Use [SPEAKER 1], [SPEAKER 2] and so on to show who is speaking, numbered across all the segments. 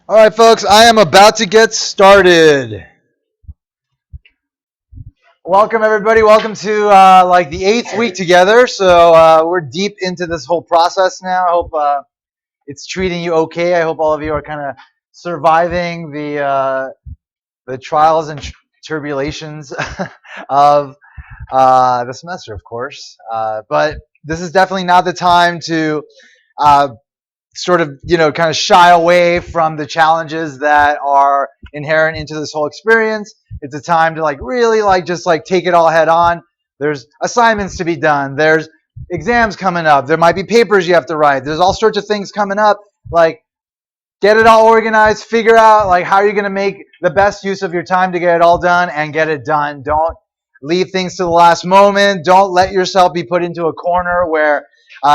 [SPEAKER 1] All right, folks, I am about to get started. Welcome, everybody. Welcome to like the 8th week together. So we're deep into this whole process now. I hope it's treating you okay. I hope all of you are kind of surviving the trials and tribulations of the semester, of course. But this is definitely not the time to uh, sort of kind of shy away from the challenges that are inherent into this whole experience. It's a time to really just take it all head on. There's assignments to be done, there's exams coming up, there might be papers you have to write, there's all sorts of things coming up. Get it all organized, figure out how you're going to make the best use of your time to get it all done, and get it done. Don't leave things to the last moment. Don't let yourself be put into a corner where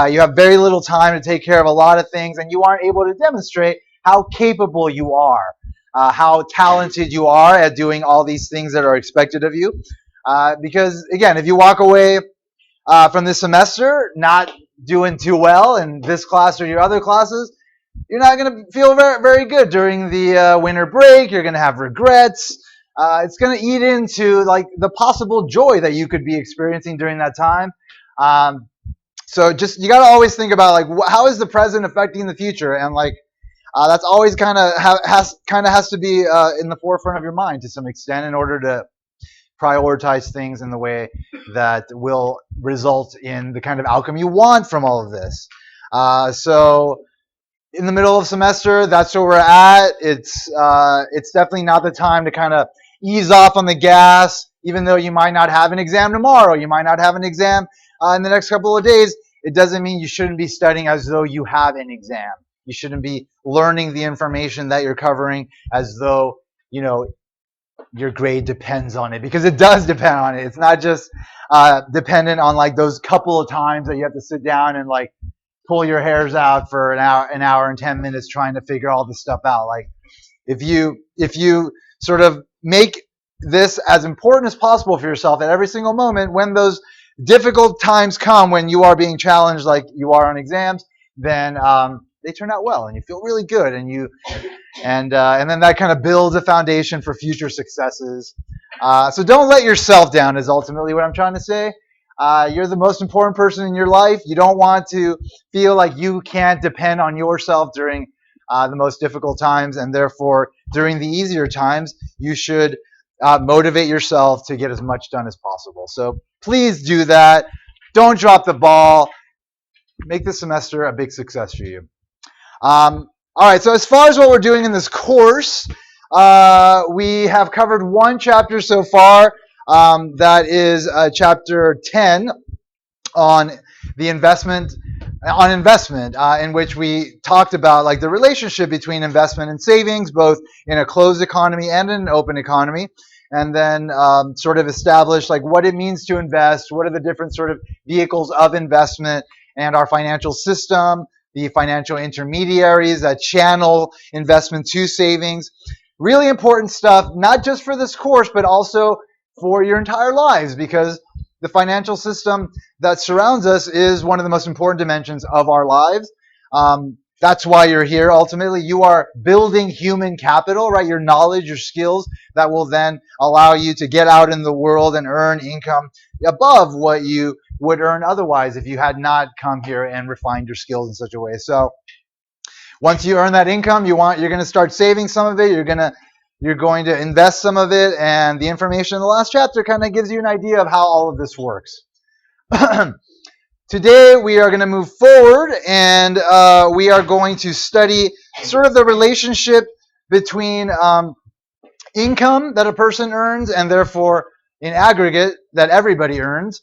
[SPEAKER 1] you have very little time to take care of a lot of things and you aren't able to demonstrate how capable you are, how talented you are at doing all these things that are expected of you. Because, again, if you walk away from this semester not doing too well in this class or your other classes, you're not going to feel very, very good during the winter break. You're going to have regrets. It's going to eat into the possible joy that you could be experiencing during that time. So just you got to always think about how is the present affecting the future, and that's always kind of has to be in the forefront of your mind to some extent in order to prioritize things in the way that will result in the kind of outcome you want from all of this. So in the middle of semester, that's where we're at. It's definitely not the time to kind of ease off on the gas, even though you might not have an exam tomorrow, you might not have an exam in the next couple of days. It doesn't mean you shouldn't be studying as though you have an exam. You shouldn't be learning the information that you're covering as though your grade depends on it, because it does depend on it. It's not just dependent on those couple of times that you have to sit down and pull your hairs out for an hour and 10 minutes trying to figure all this stuff out. If you sort of make this as important as possible for yourself at every single moment, when those difficult times come, when you are being challenged like you are on exams, then they turn out well and you feel really good, and then that kind of builds a foundation for future successes. So don't let yourself down is ultimately what I'm trying to say. You're the most important person in your life. You don't want to feel like you can't depend on yourself during the most difficult times, and therefore during the easier times, you should motivate yourself to get as much done as possible. So please do that. Don't drop the ball. Make this semester a big success for you. All right, so as far as what we're doing in this course, we have covered one chapter so far. That is chapter 10 on the investment, in which we talked about the relationship between investment and savings, both in a closed economy and in an open economy, and then sort of established what it means to invest, what are the different sort of vehicles of investment, and our financial system, the financial intermediaries that channel investment to savings. Really important stuff, not just for this course, but also for your entire lives, because the financial system that surrounds us is one of the most important dimensions of our lives. That's why you're here. Ultimately, you are building human capital, right? Your knowledge, your skills that will then allow you to get out in the world and earn income above what you would earn otherwise if you had not come here and refined your skills in such a way. So once you earn that income, you're going to start saving some of it. You're going to invest some of it, and the information in the last chapter kind of gives you an idea of how all of this works. Today we are going to move forward, and we are going to study sort of the relationship between income that a person earns, and therefore in aggregate that everybody earns,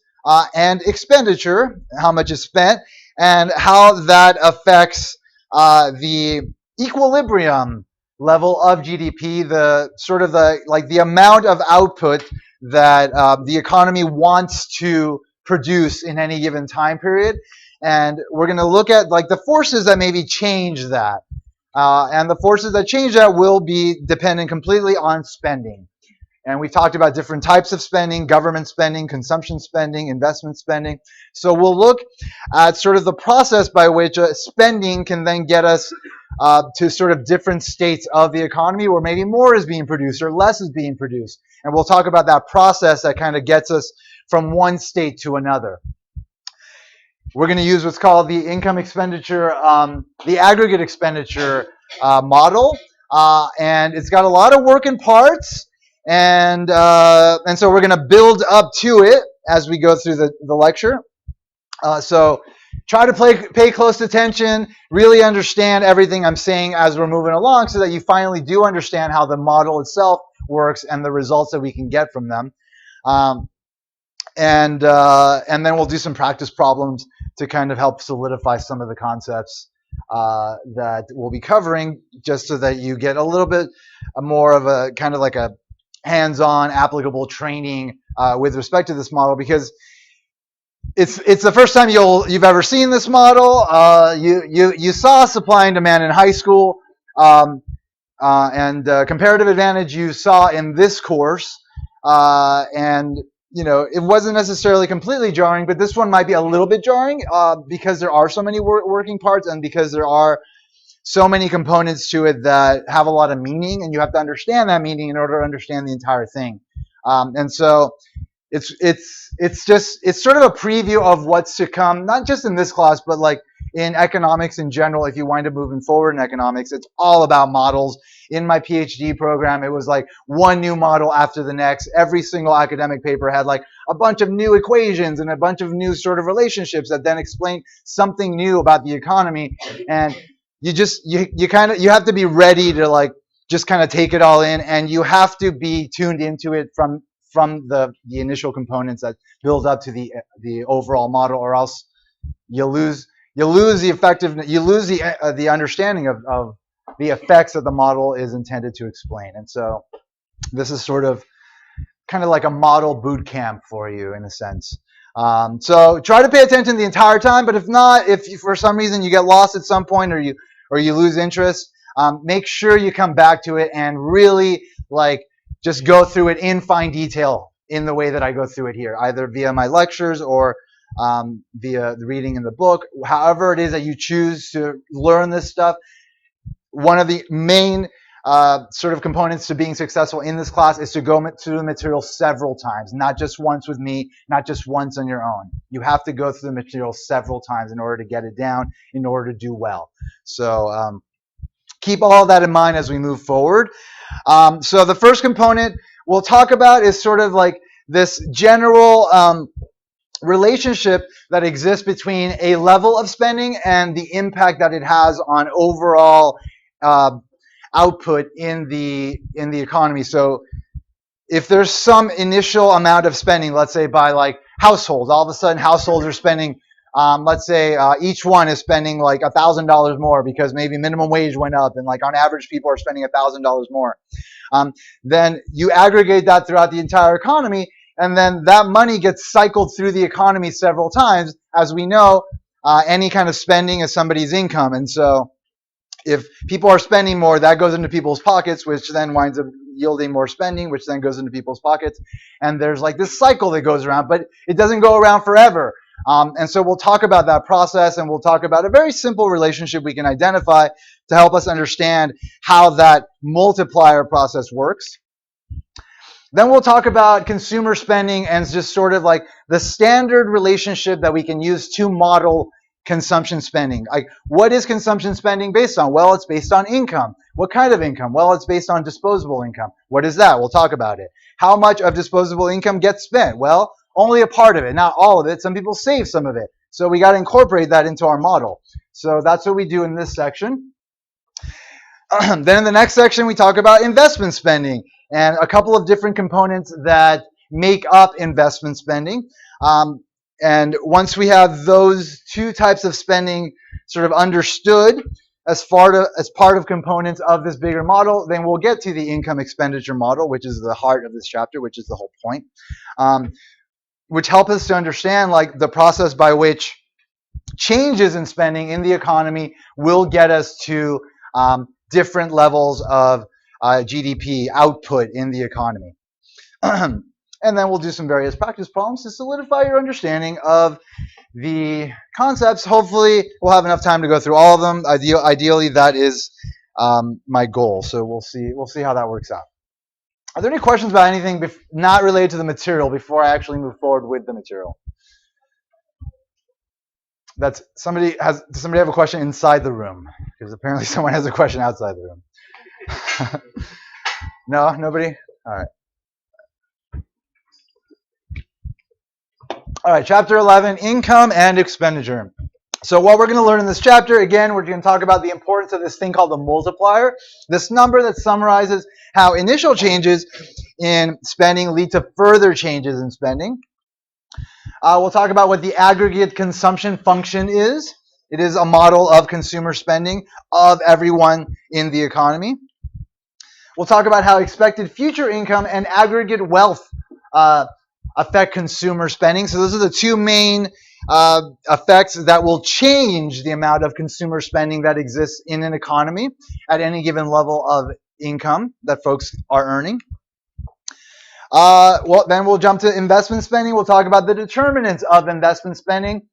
[SPEAKER 1] and expenditure, how much is spent, and how that affects the equilibrium level of GDP, the sort of the amount of output that the economy wants to produce in any given time period. And we're going to look at the forces that maybe change that. And the forces that change that will be dependent completely on spending. And we've talked about different types of spending: government spending, consumption spending, investment spending. So we'll look at sort of the process by which spending can then get us to sort of different states of the economy where maybe more is being produced or less is being produced. And we'll talk about that process that kind of gets us from one state to another. We're going to use what's called the income expenditure, the aggregate expenditure model, and it's got a lot of working parts, and so we're going to build up to it as we go through the lecture. So try to pay close attention, really understand everything I'm saying as we're moving along so that you finally do understand how the model itself works and the results that we can get from them. And then we'll do some practice problems to kind of help solidify some of the concepts that we'll be covering, just so that you get a little bit more of a kind of like a hands-on applicable training with respect to this model, because it's the first time you've ever seen this model. You saw supply and demand in high school, and comparative advantage you saw in this course, and it wasn't necessarily completely jarring, but this one might be a little bit jarring because there are so many working parts and because there are so many components to it that have a lot of meaning, and you have to understand that meaning in order to understand the entire thing. And so it's sort of a preview of what's to come, not just in this class, but like in economics in general. If you wind up moving forward in economics, it's all about models. In my PhD program, it was like one new model after the next. Every single academic paper had like a bunch of new equations and a bunch of new sort of relationships that then explain something new about the economy. And you have to be ready to like just kind of take it all in, and you have to be tuned into it from the initial components that build up to the overall model, or else you lose the effectiveness, you lose the understanding of the effects that the model is intended to explain. And so this is sort of kind of like a model boot camp for you in a sense. So try to pay attention the entire time, but if not, if for some reason you get lost at some point or you lose interest, make sure you come back to it and really like just go through it in fine detail in the way that I go through it here, either via my lectures or via the reading in the book. However it is that you choose to learn this stuff, one of the main sort of components to being successful in this class is to go through the material several times, not just once with me, not just once on your own. You have to go through the material several times in order to get it down, in order to do well. So keep all of that in mind as we move forward. So the first component we'll talk about is sort of like this general relationship that exists between a level of spending and the impact that it has on overall output in the economy. So if there's some initial amount of spending, let's say by like households, all of a sudden households are spending, let's say each one is spending like $1,000 more because maybe minimum wage went up, and like on average people are spending $1,000 more. Then you aggregate that throughout the entire economy, and then that money gets cycled through the economy several times. As we know, any kind of spending is somebody's income, and so if people are spending more, that goes into people's pockets, which then winds up yielding more spending, which then goes into people's pockets. And there's like this cycle that goes around, but it doesn't go around forever. And so we'll talk about that process, and we'll talk about a very simple relationship we can identify to help us understand how that multiplier process works. Then we'll talk about consumer spending and just sort of like the standard relationship that we can use to model consumption spending. Like, what is consumption spending based on? Well, it's based on income. What kind of income? Well, it's based on disposable income. What is that? We'll talk about it. How much of disposable income gets spent? Well, only a part of it, not all of it. Some people save some of it. So we got to incorporate that into our model. So that's what we do in this section. Then in the next section, we talk about investment spending and a couple of different components that make up investment spending. And once we have those two types of spending sort of understood as part of components of this bigger model, then we'll get to the income expenditure model, which is the heart of this chapter, which is the whole point, which help us to understand like the process by which changes in spending in the economy will get us to different levels of GDP output in the economy. And then we'll do some various practice problems to solidify your understanding of the concepts. Hopefully, we'll have enough time to go through all of them. Ideally, that is my goal. So we'll see. We'll see how that works out. Are there any questions about anything not related to the material before I actually move forward with the material? Does somebody have a question inside the room? Because apparently someone has a question outside the room. No, nobody? All right. All right, chapter 11, income and expenditure. So what we're going to learn in this chapter, again, we're going to talk about the importance of this thing called the multiplier, this number that summarizes how initial changes in spending lead to further changes in spending. We'll talk about what the aggregate consumption function is. It is a model of consumer spending of everyone in the economy. We'll talk about how expected future income and aggregate wealth affect consumer spending. So those are the two main effects that will change the amount of consumer spending that exists in an economy at any given level of income that folks are earning. Then we'll jump to investment spending. We'll talk about the determinants of investment spending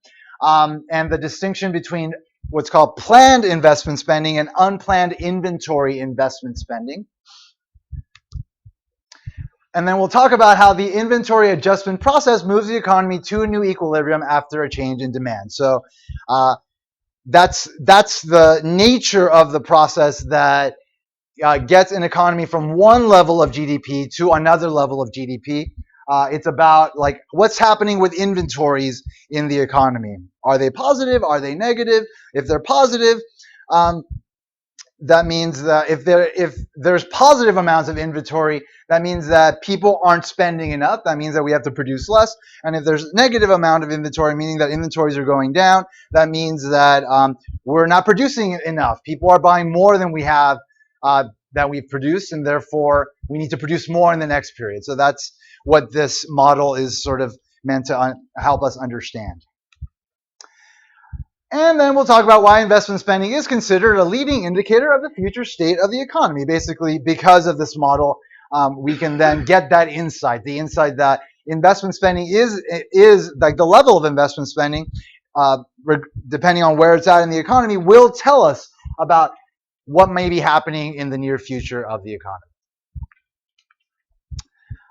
[SPEAKER 1] and the distinction between what's called planned investment spending and unplanned inventory investment spending. And then we'll talk about how the inventory adjustment process moves the economy to a new equilibrium after a change in demand. So that's the nature of the process that gets an economy from one level of GDP to another level of GDP. It's about like what's happening with inventories in the economy. Are they positive? Are they negative? If they're positive, that means that if there's positive amounts of inventory, that means that people aren't spending enough. That means that we have to produce less. And if there's negative amount of inventory, meaning that inventories are going down, that means that we're not producing enough. People are buying more than we have that we've produced, and therefore we need to produce more in the next period. So that's what this model is sort of meant to help us understand. And then we'll talk about why investment spending is considered a leading indicator of the future state of the economy. Basically, because of this model, we can then get that insight, the insight that investment spending is like the level of investment spending, depending on where it's at in the economy, will tell us about what may be happening in the near future of the economy.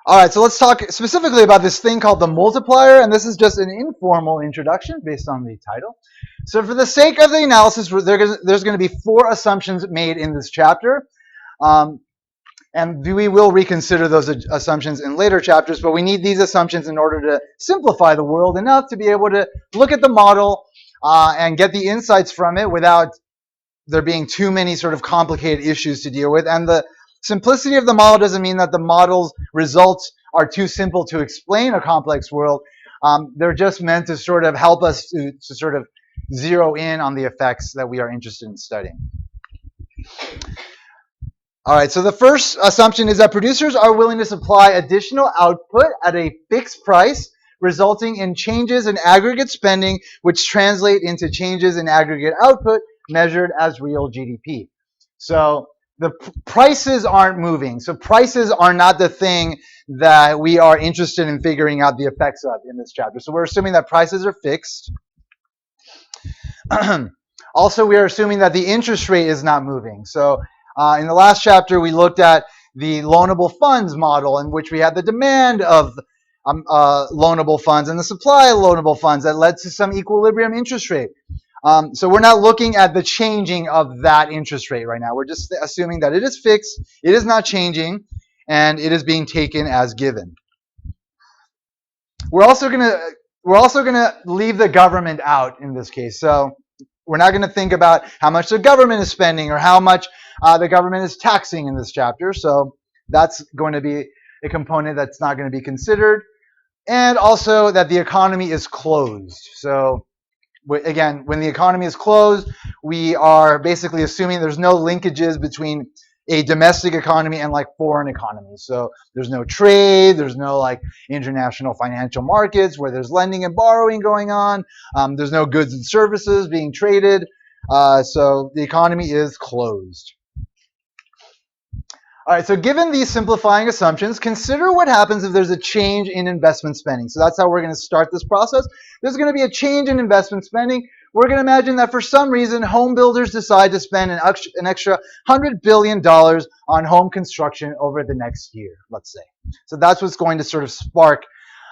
[SPEAKER 1] All right, so let's talk specifically about this thing called the multiplier, and this is just an informal introduction based on the title. So for the sake of the analysis, there's going to be 4 assumptions made in this chapter, and we will reconsider those assumptions in later chapters, but we need these assumptions in order to simplify the world enough to be able to look at the model and get the insights from it without there being too many sort of complicated issues to deal with. And the simplicity of the model doesn't mean that the model's results are too simple to explain a complex world. They're just meant to sort of help us to sort of zero in on the effects that we are interested in studying. All right, so the first assumption is that producers are willing to supply additional output at a fixed price, resulting in changes in aggregate spending, which translate into changes in aggregate output measured as real GDP. So the prices aren't moving. So prices are not the thing that we are interested in figuring out the effects of in this chapter. So we're assuming that prices are fixed. Also, we are assuming that the interest rate is not moving. So in the last chapter, we looked at the loanable funds model, in which we had the demand of loanable funds and the supply of loanable funds that led to some equilibrium interest rate. So we're not looking at the changing of that interest rate right now. We're just assuming that it is fixed, it is not changing, and it is being taken as given. We're also gonna leave the government out in this case. So we're not going to think about how much the government is spending or how much the government is taxing in this chapter. So that's going to be a component that's not going to be considered. And also that the economy is closed. So again, when the economy is closed, we are basically assuming there's no linkages between a domestic economy and like foreign economies. So there's no trade, there's no like international financial markets where there's lending and borrowing going on. There's no goods and services being traded. So the economy is closed. All right, so given these simplifying assumptions, consider what happens if there's a change in investment spending. So that's how we're going to start this process. There's going to be a change in investment spending. We're going to imagine that for some reason, home builders decide to spend an extra $100 billion on home construction over the next year, let's say. So that's what's going to sort of spark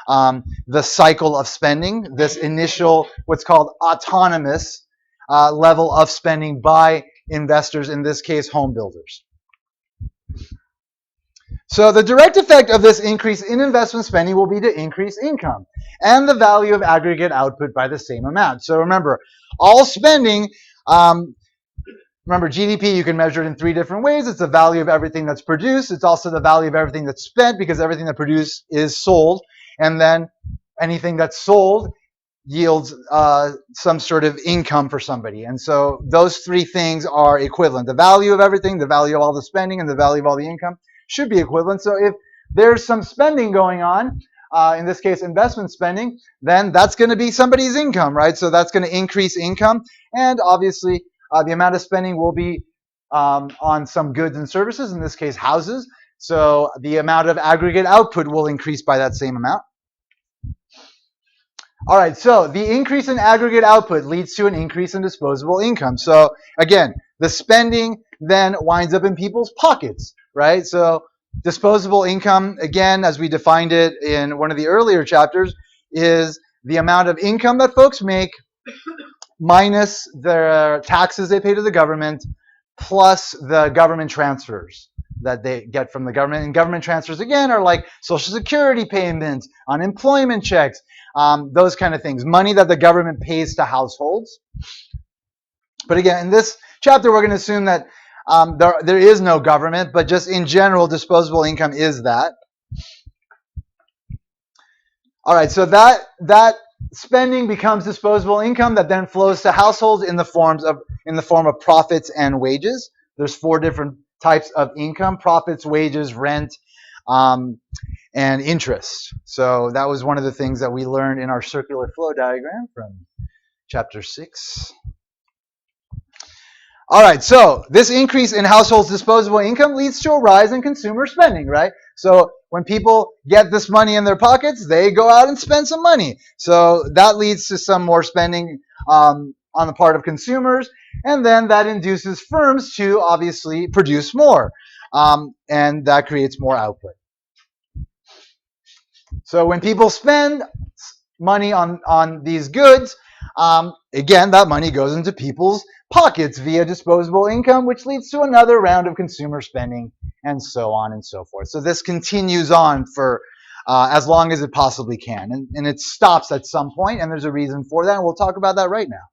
[SPEAKER 1] the cycle of spending, this initial, what's called autonomous level of spending by investors, in this case, home builders. So the direct effect of this increase in investment spending will be to increase income and the value of aggregate output by the same amount. So remember, all spending, remember GDP, you can measure it in three different ways. It's the value of everything that's produced. It's also the value of everything that's spent, because everything that produced is sold. And then anything that's sold yields some sort of income for somebody. And so those three things are equivalent. The value of everything, the value of all the spending, and the value of all the income should be equivalent. So if there's some spending going on, in this case investment spending, then that's going to be somebody's income, right? So that's going to increase income. And obviously the amount of spending will be on some goods and services, in this case houses. So the amount of aggregate output will increase by that same amount. All right, so the increase in aggregate output leads to an increase in disposable income. So again, the spending then winds up in people's pockets, right? So disposable income, again, as we defined it in one of the earlier chapters, is the amount of income that folks make minus the taxes they pay to the government plus the government transfers that they get from the government. And government transfers, again, are like Social Security payments, unemployment checks, those kind of things, money that the government pays to households. But again, in this chapter, we're going to assume that there is no government, but just in general, disposable income is that. All right, so that spending becomes disposable income that then flows to households in the form of profits and wages. There's four different types of income: profits, wages, rent, and interest. So that was one of the things that we learned in our circular flow diagram from chapter 6. All right, so this increase in households' disposable income leads to a rise in consumer spending, right? So when people get this money in their pockets, they go out and spend some money. So that leads to some more spending on the part of consumers, and then that induces firms to obviously produce more, and that creates more output. So when people spend money on these goods, again, that money goes into people's pockets via disposable income, which leads to another round of consumer spending, and so on and so forth. So this continues on for as long as it possibly can. And it stops at some point, and there's a reason for that, and we'll talk about that right now.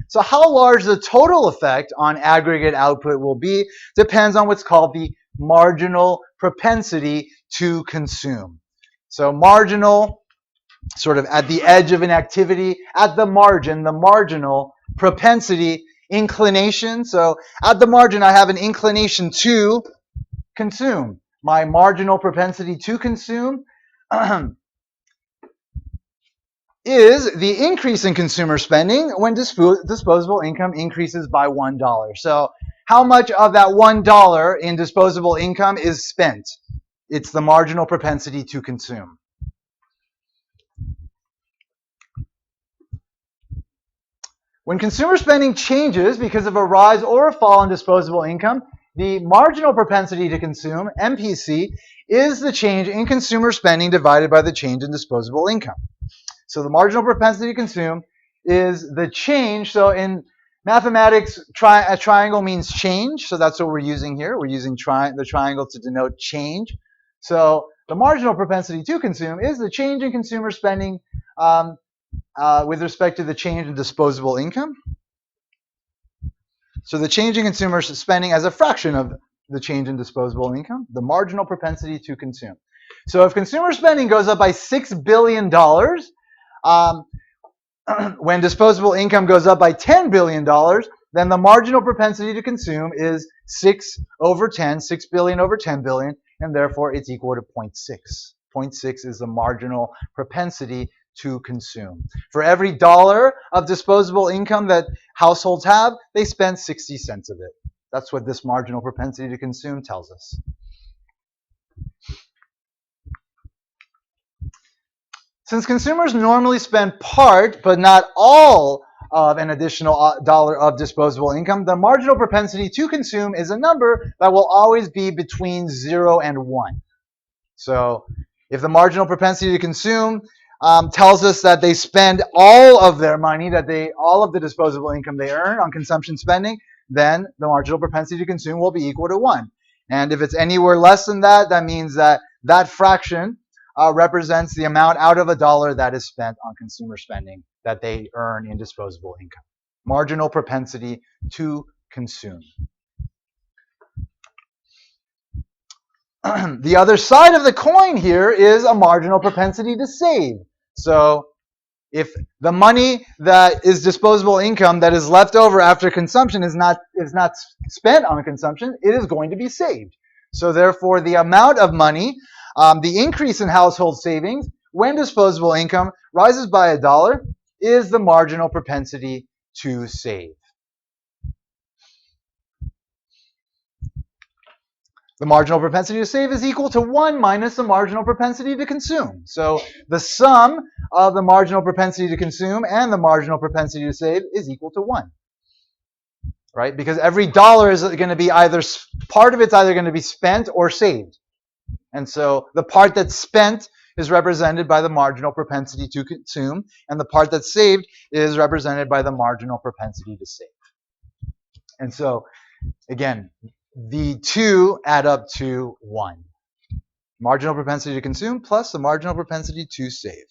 [SPEAKER 1] So how large the total effect on aggregate output will be depends on what's called the marginal propensity to consume. So marginal, sort of at the edge of an activity, at the margin, the marginal propensity, inclination. So at the margin, I have an inclination to consume. My marginal propensity to consume is the increase in consumer spending when disposable income increases by $1. So how much of that $1 in disposable income is spent? It's the marginal propensity to consume. When consumer spending changes because of a rise or a fall in disposable income, the marginal propensity to consume, MPC, is the change in consumer spending divided by the change in disposable income. So the marginal propensity to consume is the change. So in mathematics, a triangle means change. So that's what we're using here. We're using the triangle to denote change. So the marginal propensity to consume is the change in consumer spending with respect to the change in disposable income. So the change in consumer spending as a fraction of the change in disposable income, the marginal propensity to consume. So if consumer spending goes up by $6 billion, when disposable income goes up by $10 billion, then the marginal propensity to consume is 6 over 10, 6 billion over 10 billion, and therefore it's equal to 0.6. 0.6 is the marginal propensity to consume. For every dollar of disposable income that households have, they spend 60 cents of it. That's what this marginal propensity to consume tells us. Since consumers normally spend part, but not all, of an additional dollar of disposable income, the marginal propensity to consume is a number that will always be between 0 and 1. So if the marginal propensity to consume tells us that they spend all of their money, all of the disposable income they earn on consumption spending, then the marginal propensity to consume will be equal to 1. And if it's anywhere less than that, that means that that fraction represents the amount out of a dollar that is spent on consumer spending that they earn in disposable income. Marginal propensity to consume. The other side of the coin here is a marginal propensity to save. So if the money that is disposable income that is left over after consumption is not spent on consumption, it is going to be saved. So therefore, the amount of money, the increase in household savings when disposable income rises by $1 is the marginal propensity to save. The marginal propensity to save is equal to 1 minus the marginal propensity to consume. So the sum of the marginal propensity to consume and the marginal propensity to save is equal to 1. Right? Because every dollar is going to be part of it's either going to be spent or saved. And so the part that's spent is represented by the marginal propensity to consume, and the part that's saved is represented by the marginal propensity to save. And so, again, the two add up to 1. Marginal propensity to consume plus the marginal propensity to save.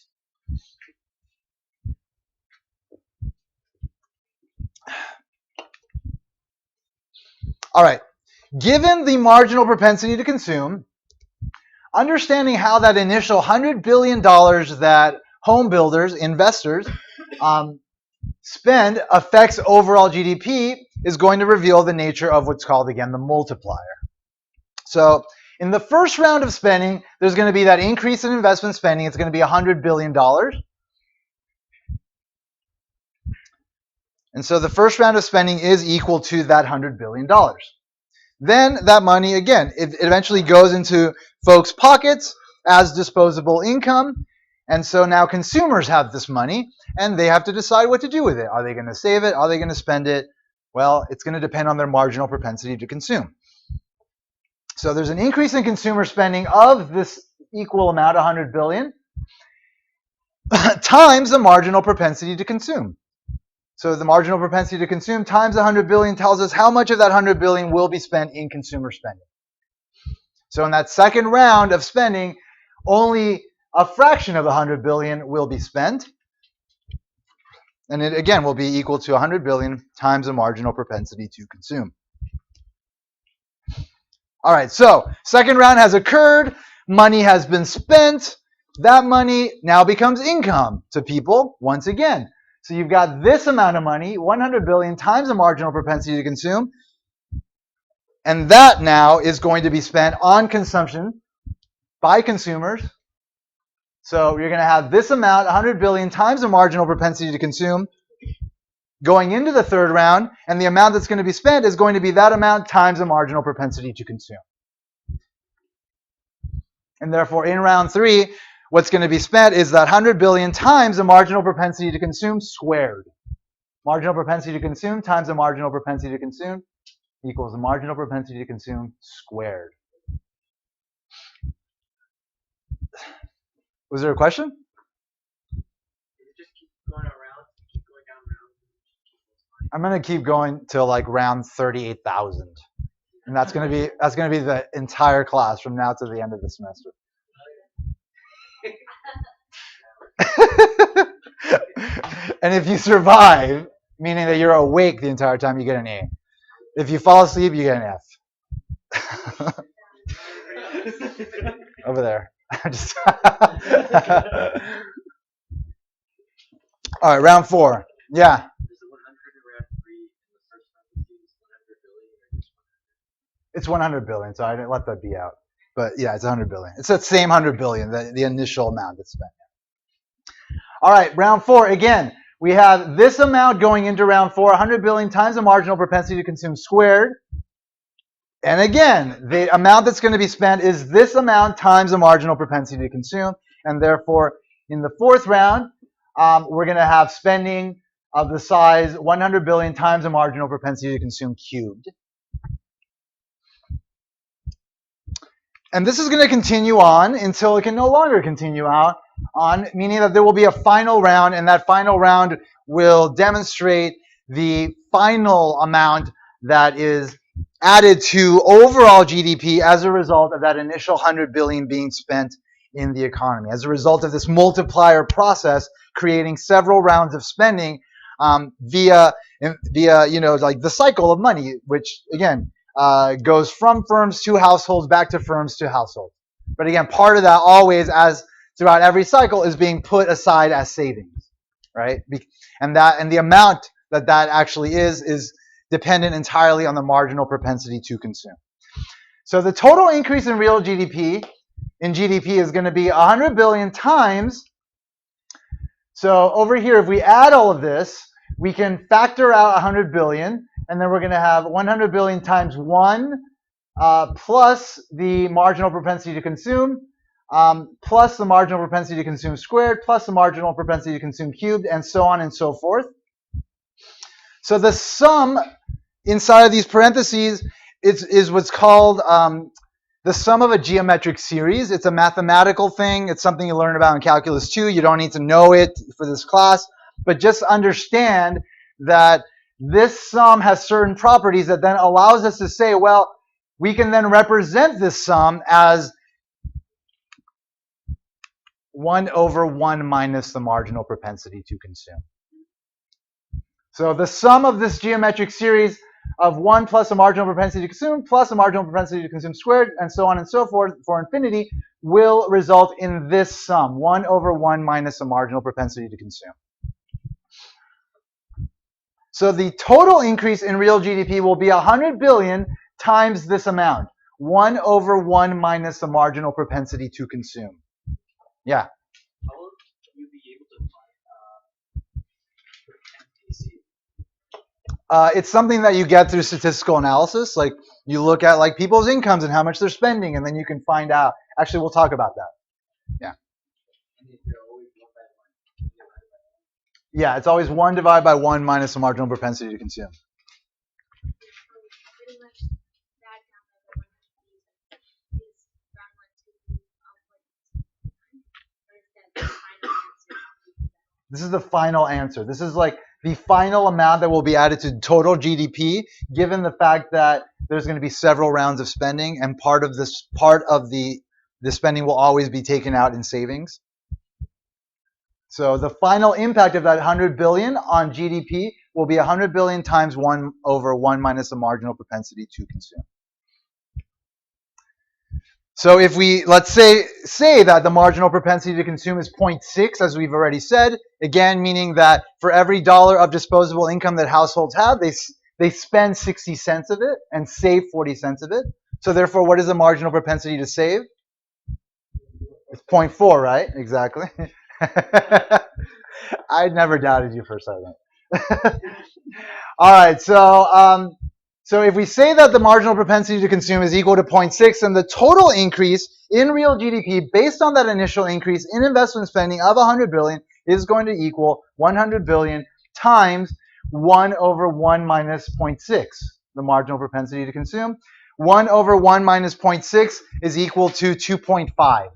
[SPEAKER 1] All right. Given the marginal propensity to consume, understanding how that initial $100 billion that home builders, investors, spend affects overall GDP is going to reveal the nature of what's called, again, the multiplier. So in the first round of spending, there's going to be that increase in investment spending. It's going to be $100 billion. And so the first round of spending is equal to that $100 billion. Then that money, again, it eventually goes into folks' pockets as disposable income. And so now consumers have this money, and they have to decide what to do with it. Are they going to save it? Are they going to spend it? Well, it's going to depend on their marginal propensity to consume. So there's an increase in consumer spending of this equal amount, $100 billion, times the marginal propensity to consume. So the marginal propensity to consume times $100 billion tells us how much of that $100 billion will be spent in consumer spending. So in that second round of spending, only a fraction of $100 billion will be spent. And it, again, will be equal to $100 billion times the marginal propensity to consume. All right, so second round has occurred. Money has been spent. That money now becomes income to people once again. So you've got this amount of money, $100 billion times the marginal propensity to consume. And that now is going to be spent on consumption by consumers. So you're going to have this amount, $100 billion times the marginal propensity to consume, going into the third round, and the amount that's going to be spent is going to be that amount times the marginal propensity to consume. And therefore, in round 3, what's going to be spent is that $100 billion times the marginal propensity to consume squared. Marginal propensity to consume times the marginal propensity to consume equals the marginal propensity to consume squared. Was there a question?
[SPEAKER 2] Just keep going around, keep going down round.
[SPEAKER 1] I'm going to keep going till like round 38,000. And that's going to be the entire class from now to the end of the semester. And if you survive, meaning that you're awake the entire time, you get an A. If you fall asleep, you get an F. Over there. Just all right, round 4. Yeah. It's 100 billion, so I didn't let that be out. But yeah, it's 100 billion. It's that same 100 billion, the initial amount that's spent. All right, round 4. Again, we have this amount going into round 4, 100 billion times the marginal propensity to consume squared. And again, the amount that's going to be spent is this amount times the marginal propensity to consume. And therefore, In the fourth round, we're going to have spending of the size 100 billion times the marginal propensity to consume cubed. And this is going to continue on until it can no longer continue on, meaning that there will be a final round, and that final round will demonstrate the final amount that is added to overall GDP as a result of that initial 100 billion being spent in the economy. As a result of this multiplier process, creating several rounds of spending via like the cycle of money, which again goes from firms to households, back to firms to households. But again, part of that always, as throughout every cycle, is being put aside as savings, right? And the amount that actually is dependent entirely on the marginal propensity to consume. So the total increase in real GDP is going to be 100 billion times. So over here, if we add all of this, we can factor out 100 billion, and then we're going to have 100 billion times 1 plus the marginal propensity to consume, plus the marginal propensity to consume squared, plus the marginal propensity to consume cubed, and so on and so forth. So the sum inside of these parentheses is what's called the sum of a geometric series. It's a mathematical thing. It's something you learn about in Calculus 2. You don't need to know it for this class, but just understand that this sum has certain properties that then allows us to say, well, we can then represent this sum as 1 over 1 minus the marginal propensity to consume. So the sum of this geometric series of 1 plus a marginal propensity to consume plus a marginal propensity to consume squared, and so on and so forth for infinity, will result in this sum, 1 over 1 minus a marginal propensity to consume. So the total increase in real GDP will be 100 billion times this amount, 1 over 1 minus the marginal propensity to consume. Yeah?
[SPEAKER 2] How will you be able to find MPC?
[SPEAKER 1] It's something that you get through statistical analysis. Like you look at like people's incomes and how much they're spending, and then you can find out. Actually, we'll talk about that. Yeah. Yeah, it's always 1 divided by 1 minus the marginal propensity to consume. This is the final answer. This is like the final amount that will be added to total GDP, given the fact that there's going to be several rounds of spending, and part of the spending will always be taken out in savings. So the final impact of that 100 billion on GDP will be 100 billion times 1 over 1 minus the marginal propensity to consume. So if we, let's say that the marginal propensity to consume is 0.6, as we've already said, again, meaning that for every dollar of disposable income that households have, they spend 60 cents of it and save 40 cents of it. So therefore, what is the marginal propensity to save? It's 0.4, right? Exactly. I never doubted you for a second. All right, so if we say that the marginal propensity to consume is equal to 0.6, then the total increase in real GDP based on that initial increase in investment spending of 100 billion is going to equal 100 billion times 1 over 1 minus 0.6, the marginal propensity to consume. 1 over 1 minus 0.6 is equal to 2.5.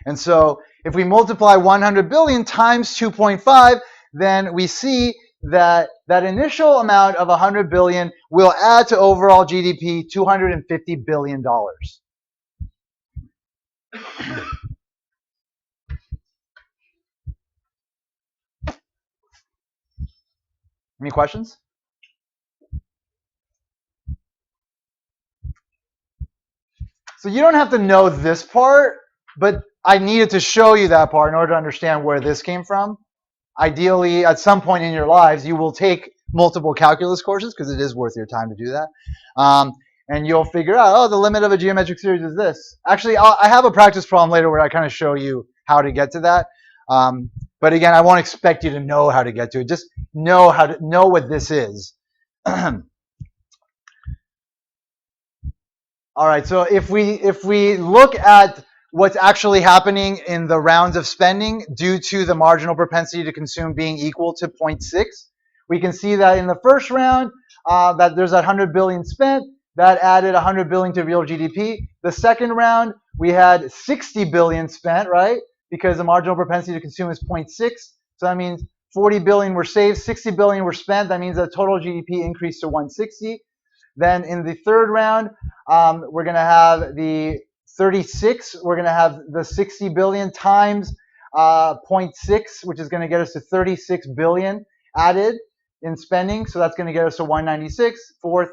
[SPEAKER 1] And so if we multiply 100 billion times 2.5, then we see that that initial amount of 100 billion will add to overall GDP $250 billion. Any questions? So you don't have to know this part, but I needed to show you that part in order to understand where this came from. Ideally, at some point in your lives, you will take multiple calculus courses because it is worth your time to do that. And you'll figure out, oh, the limit of a geometric series is this. Actually, I have a practice problem later where I kind of show you how to get to that. But again, I won't expect you to know how to get to it. Just know what this is. All right, so if we look at what's actually happening in the rounds of spending due to the marginal propensity to consume being equal to 0.6. We can see that in the first round, that there's that 100 billion spent, that added 100 billion to real GDP. The second round, we had 60 billion spent, right? Because the marginal propensity to consume is 0.6. So that means 40 billion were saved, 60 billion were spent. That means that total GDP increased to 160. Then in the third round, we're going to have the 36. We're going to have the 60 billion times 0.6, which is going to get us to 36 billion added in spending. So that's going to get us to 196. Fourth,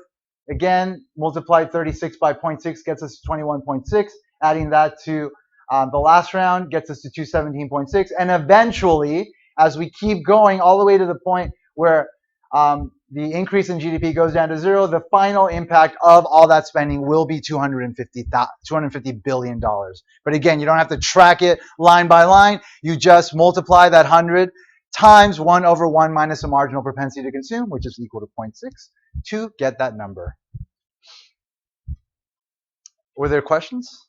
[SPEAKER 1] again, multiply 36 by 0.6 gets us to 21.6. Adding that to the last round gets us to 217.6. And eventually, as we keep going all the way to the point where the increase in GDP goes down to zero, the final impact of all that spending will be $250 billion. But again, you don't have to track it line by line. You just multiply that 100 times 1 over 1 minus the marginal propensity to consume, which is equal to 0.6, to get that number. Were there questions?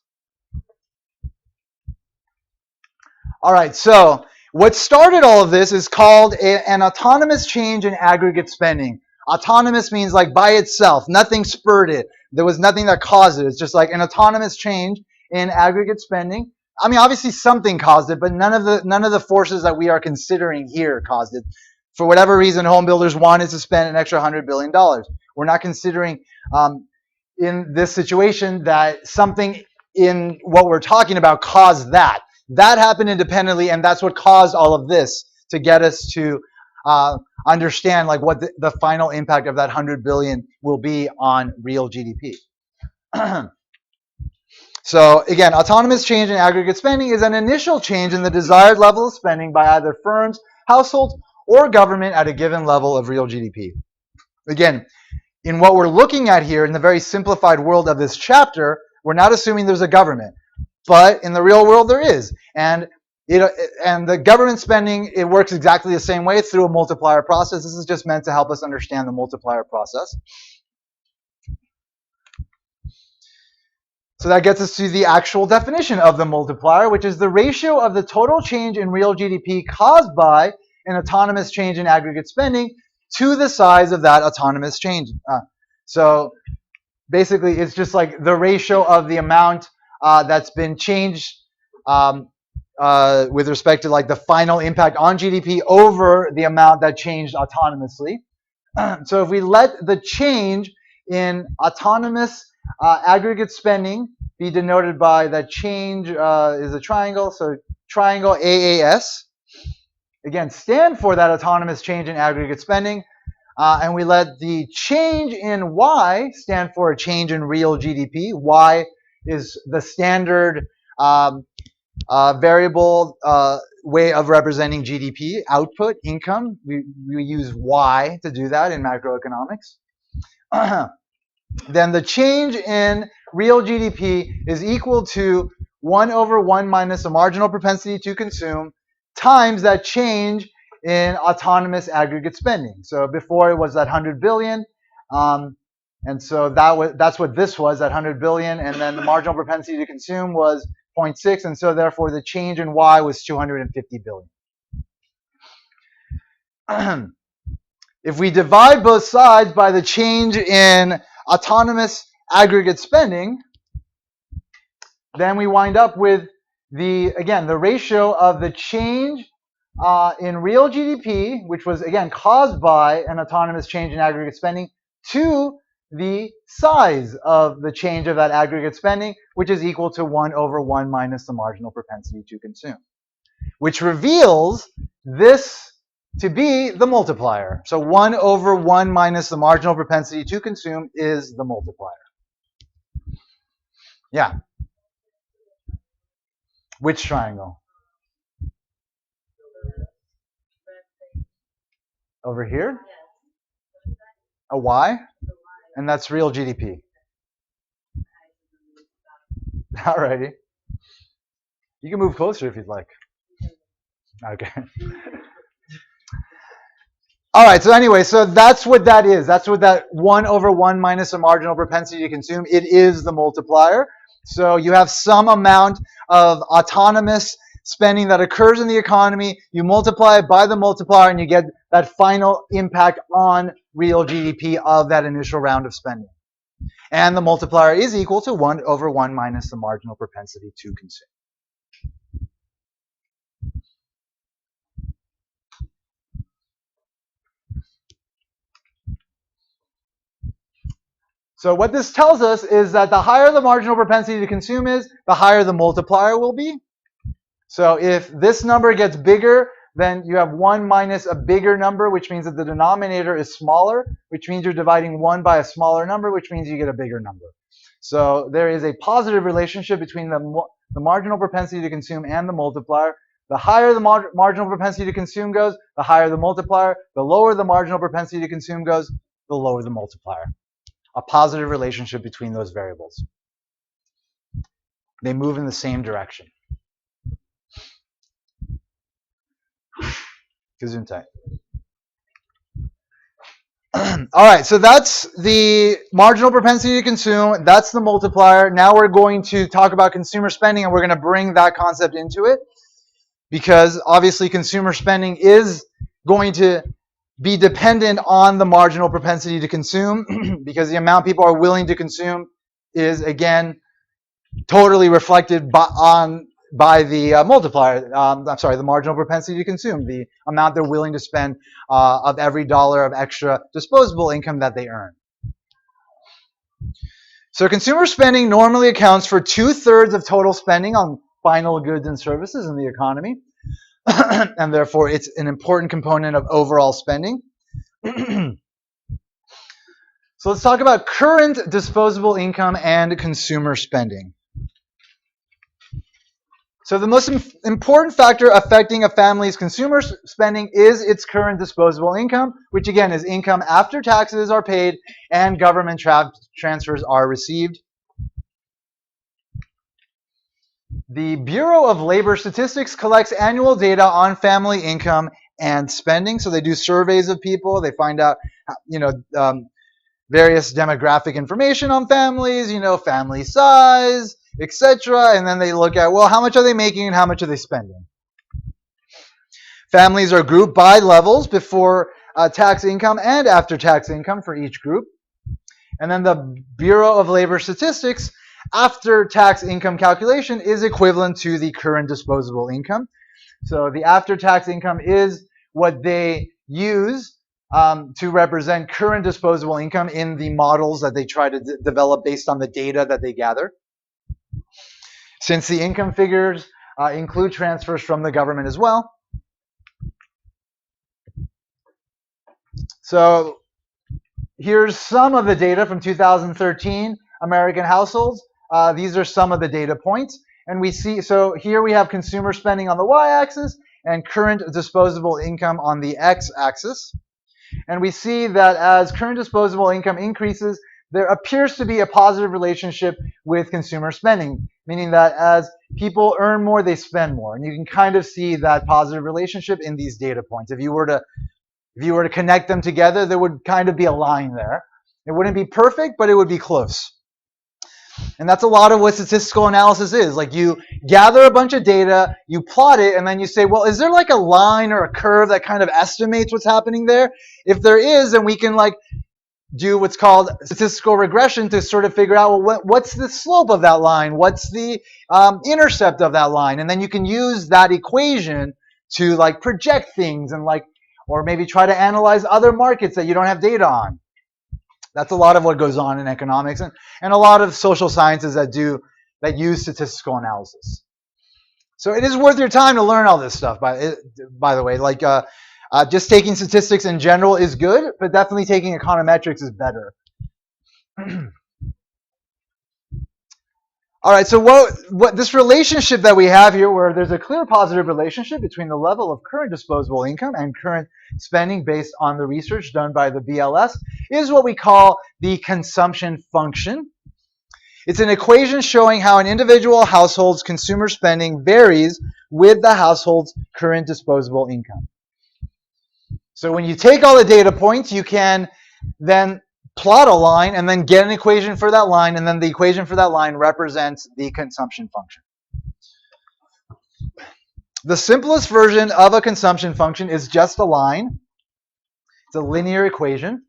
[SPEAKER 1] All right, so what started all of this is called an autonomous change in aggregate spending. Autonomous means like by itself, nothing spurred it. There was nothing that caused it. It's just like an autonomous change in aggregate spending. I mean, obviously something caused it, but none of the forces that we are considering here caused it. For whatever reason, home builders wanted to spend an extra $100 billion. We're not considering in this situation that something in what we're talking about caused that. That happened independently, and that's what caused all of this to get us to understand like what the final impact of that 100 billion will be on real GDP. So again, autonomous change in aggregate spending is an initial change in the desired level of spending by either firms, households, or government at a given level of real GDP. Again, in what we're looking at here in the very simplified world of this chapter, we're not assuming there's a government. But in the real world, there is. And the government spending, it works exactly the same way through a multiplier process. This is just meant to help us understand the multiplier process. So that gets us to the actual definition of the multiplier, which is the ratio of the total change in real GDP caused by an autonomous change in aggregate spending to the size of that autonomous change. So basically, it's just like the ratio of the amount that's been changed with respect to like the final impact on GDP over the amount that changed autonomously. So if we let the change in autonomous aggregate spending be denoted by that change is a triangle, so triangle AAS. Again, stand for that autonomous change in aggregate spending. And we let the change in Y stand for a change in real GDP. Y is the standard variable way of representing GDP, output, income. We use Y to do that in macroeconomics. Then the change in real GDP is equal to 1 over 1 minus the marginal propensity to consume times that change in autonomous aggregate spending. So before it was that 100 billion, and so that's what this was, that 100 billion, and then the marginal propensity to consume was 0.6, and so therefore the change in Y was 250 billion. If we divide both sides by the change in autonomous aggregate spending, then we wind up with the ratio of the change in real GDP, which was again caused by an autonomous change in aggregate spending, to the size of the change of that aggregate spending, which is equal to 1 over 1 minus the marginal propensity to consume, which reveals this to be the multiplier. So 1 over 1 minus the marginal propensity to consume is the multiplier. Yeah. Which triangle? Over here? A Y? And that's real GDP. Alrighty. You can move closer if you'd like. Okay. All right, so anyway, so that's what that is. That's what that 1/1 minus a marginal propensity to consume, it is the multiplier. So you have some amount of autonomous spending that occurs in the economy. You multiply it by the multiplier and you get that final impact on real GDP of that initial round of spending. And the multiplier is equal to 1/1 minus the marginal propensity to consume. So what this tells us is that the higher the marginal propensity to consume is, the higher the multiplier will be. So if this number gets bigger, then you have 1 minus a bigger number, which means that the denominator is smaller, which means you're dividing 1 by a smaller number, which means you get a bigger number. So there is a positive relationship between the marginal propensity to consume and the multiplier. The higher the marginal propensity to consume goes, the higher the multiplier. The lower the marginal propensity to consume goes, the lower the multiplier. A positive relationship between those variables. They move in the same direction. Gesundheit. All right, so that's the marginal propensity to consume. That's the multiplier. Now we're going to talk about consumer spending, and we're going to bring that concept into it because obviously consumer spending is going to be dependent on the marginal propensity to consume because the amount people are willing to consume is, again, totally reflected by the multiplier. I'm sorry, the marginal propensity to consume, the amount they're willing to spend of every dollar of extra disposable income that they earn. So consumer spending normally accounts for 2/3 of total spending on final goods and services in the economy, and therefore it's an important component of overall spending. So let's talk about current disposable income and consumer spending. So the most important factor affecting a family's consumer spending is its current disposable income, which again is income after taxes are paid and government transfers are received. The Bureau of Labor Statistics collects annual data on family income and spending. So they do surveys of people. They find out, various demographic information on families, family size, etc. And then they look at, well, how much are they making and how much are they spending? Families are grouped by levels before tax income and after tax income for each group. And then the Bureau of Labor Statistics after tax income calculation is equivalent to the current disposable income. So the after tax income is what they use to represent current disposable income in the models that they try to develop based on the data that they gather. Since the income figures include transfers from the government as well. So here's some of the data from 2013 American households. These are some of the data points. And we see, so here we have consumer spending on the y-axis and current disposable income on the x-axis. And we see that as current disposable income increases, there appears to be a positive relationship with consumer spending, meaning that as people earn more, they spend more. And you can kind of see that positive relationship in these data points. If you were to connect them together, there would kind of be a line there. It wouldn't be perfect, but it would be close. And that's a lot of what statistical analysis is. Like you gather a bunch of data, you plot it, and then you say, well, is there like a line or a curve that kind of estimates what's happening there? If there is, then we can do what's called statistical regression to sort of figure out, well, what's the slope of that line? What's the intercept of that line? And then you can use that equation to project things and or maybe try to analyze other markets that you don't have data on. That's a lot of what goes on in economics and a lot of social sciences that use statistical analysis. So it is worth your time to learn all this stuff, by the way. Just taking statistics in general is good, but definitely taking econometrics is better. All right, so what this relationship that we have here, where there's a clear positive relationship between the level of current disposable income and current spending based on the research done by the BLS, is what we call the consumption function. It's an equation showing how an individual household's consumer spending varies with the household's current disposable income. So when you take all the data points, you can then plot a line and then get an equation for that line, and then the equation for that line represents the consumption function. The simplest version of a consumption function is just a line. It's a linear equation.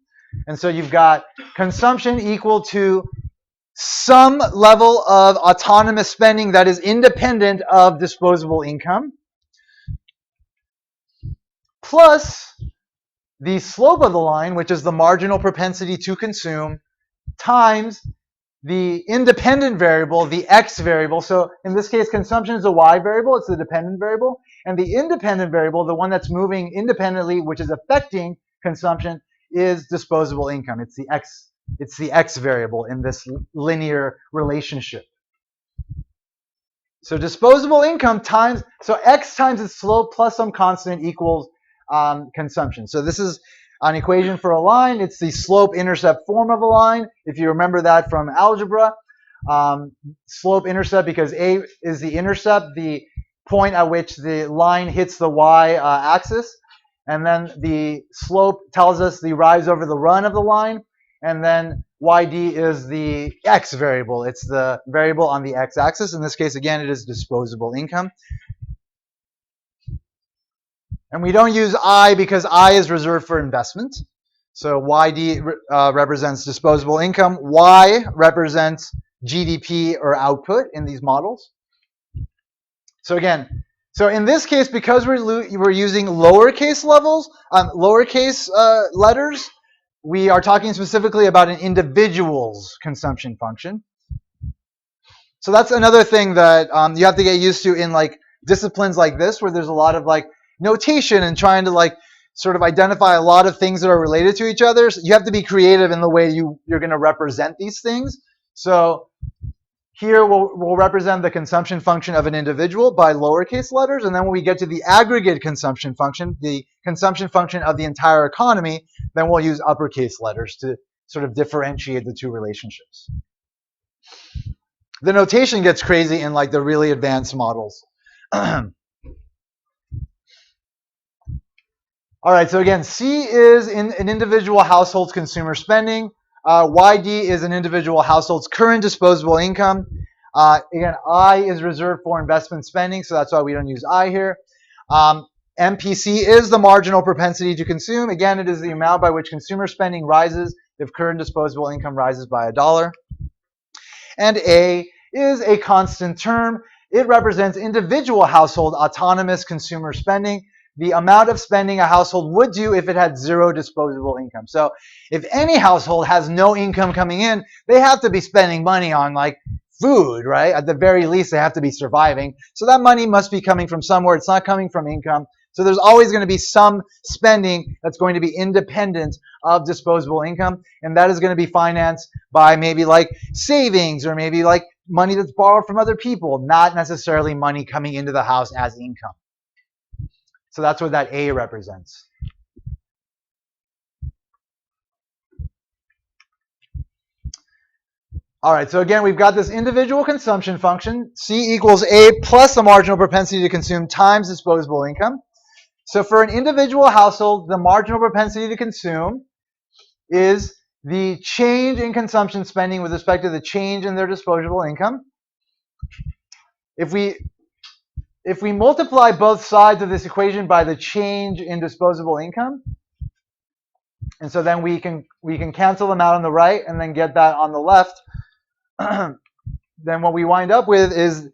[SPEAKER 1] And so you've got consumption equal to some level of autonomous spending that is independent of disposable income, plus the slope of the line, which is the marginal propensity to consume, times the independent variable, the x variable. So in this case, consumption is a y variable, it's the dependent variable. And the independent variable, the one that's moving independently, which is affecting consumption, is disposable income. It's the x variable in this linear relationship. So disposable income times, so x times its slope plus some constant equals consumption. So this is an equation for a line. It's the slope-intercept form of a line. If you remember that from algebra, slope-intercept, because A is the intercept, the point at which the line hits the y-axis. And then the slope tells us the rise over the run of the line. And then yd is the x variable. It's the variable on the x-axis. In this case, again, it is disposable income. And we don't use I because I is reserved for investment. So YD represents disposable income. Y represents GDP or output in these models. So again, so in this case, because we're using lowercase letters, we are talking specifically about an individual's consumption function. So that's another thing that you have to get used to in like disciplines like this, where there's a lot of like notation and trying to like sort of identify a lot of things that are related to each other. So you have to be creative in the way you're going to represent these things. So here we'll represent the consumption function of an individual by lowercase letters, and then when we get to the aggregate consumption function, the consumption function of the entire economy, then we'll use uppercase letters to sort of differentiate the two relationships. The notation gets crazy in like the really advanced models. All right, so again, C is in an individual household's consumer spending. YD is an individual household's current disposable income. Again, I is reserved for investment spending, so that's why we don't use I here. MPC is the marginal propensity to consume. Again, it is the amount by which consumer spending rises if current disposable income rises by $1. And A is a constant term. It represents individual household autonomous consumer spending, the amount of spending a household would do if it had zero disposable income. So if any household has no income coming in, they have to be spending money on like food, right? At the very least, they have to be surviving. So that money must be coming from somewhere. It's not coming from income. So there's always going to be some spending that's going to be independent of disposable income. And that is going to be financed by maybe like savings or maybe like money that's borrowed from other people, not necessarily money coming into the house as income. So that's what that A represents. All right, so again, we've got this individual consumption function. C equals A plus the marginal propensity to consume times disposable income. So for an individual household, the marginal propensity to consume is the change in consumption spending with respect to the change in their disposable income. If we multiply both sides of this equation by the change in disposable income, and so then we can cancel them out on the right and then get that on the left, then what we wind up with is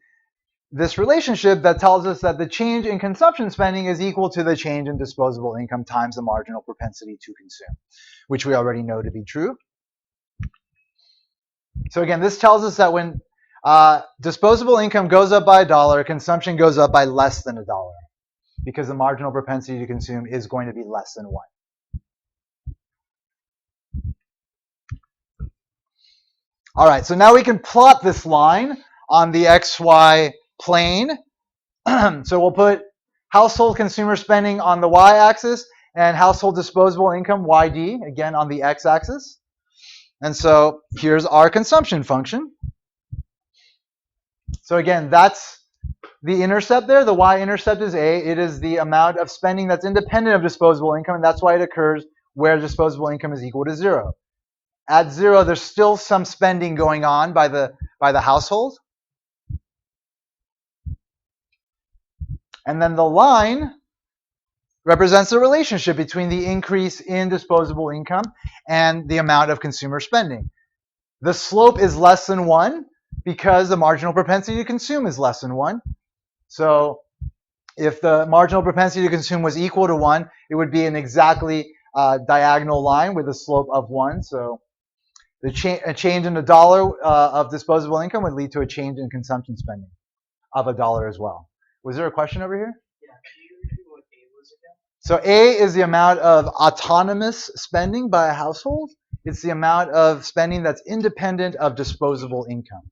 [SPEAKER 1] this relationship that tells us that the change in consumption spending is equal to the change in disposable income times the marginal propensity to consume, which we already know to be true. So again, this tells us that when disposable income goes up by $1, consumption goes up by less than $1, because the marginal propensity to consume is going to be less than 1. All right, so now we can plot this line on the XY plane. So we'll put household consumer spending on the y-axis and household disposable income, YD, again on the x-axis. And so here's our consumption function. So again, that's the intercept there, the y-intercept is A. It is the amount of spending that's independent of disposable income, and that's why it occurs where disposable income is equal to 0. At 0, there's still some spending going on by the household. And then the line represents the relationship between the increase in disposable income and the amount of consumer spending. The slope is less than 1 because the marginal propensity to consume is less than 1. So if the marginal propensity to consume was equal to 1, it would be an exactly diagonal line with a slope of 1. So a change in $1 of disposable income would lead to a change in consumption spending of $1 as well. Was there a question over here?
[SPEAKER 2] Yeah. Can you repeat what A was again?
[SPEAKER 1] So A is the amount of autonomous spending by a household. It's the amount of spending that's independent of disposable income.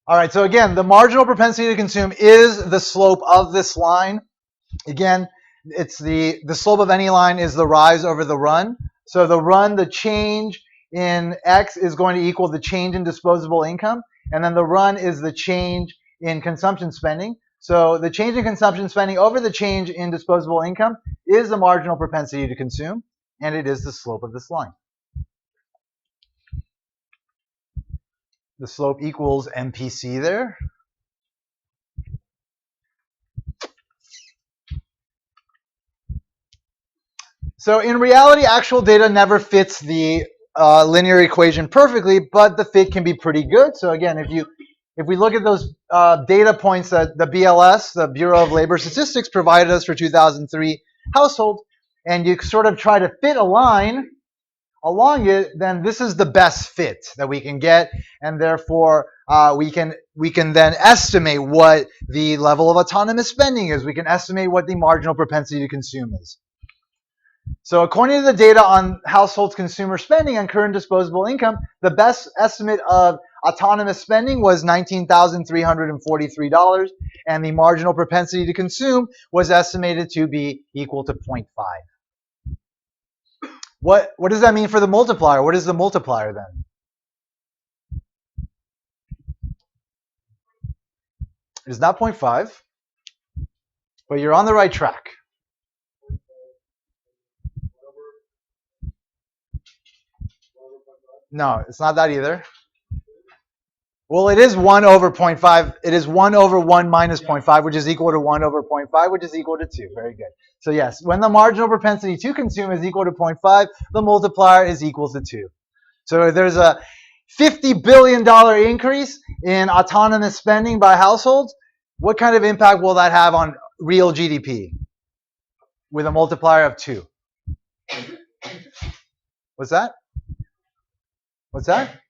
[SPEAKER 1] All right, so again, the marginal propensity to consume is the slope of this line. Again, it's the slope of any line is the rise over the run. So the run, the change in X is going to equal the change in disposable income. And then the run is the change in consumption spending. So the change in consumption spending over the change in disposable income is the marginal propensity to consume, and it is the slope of this line. The slope equals MPC there. So in reality, actual data never fits the linear equation perfectly, but the fit can be pretty good. So again, if we look at those data points that the BLS, the Bureau of Labor Statistics, provided us for 2003 households, and you sort of try to fit a line along it, then this is the best fit that we can get, and therefore we can then estimate what the level of autonomous spending is. We can estimate what the marginal propensity to consume is. So according to the data on households' consumer spending and current disposable income, the best estimate of autonomous spending was $19,343, and the marginal propensity to consume was estimated to be equal to 0.5. What does that mean for the multiplier? What is the multiplier then? It's not 0.5, but you're on the right track. No, it's not that either. Well, it is 1 over 0.5. It is 1 over 1 minus 0.5, which is equal to 1 over 0.5, which is equal to 2. Very good. So yes, when the marginal propensity to consume is equal to 0.5, the multiplier is equal to 2. So there's a $50 billion increase in autonomous spending by households. What kind of impact will that have on real GDP with a multiplier of 2? What's that? What's that?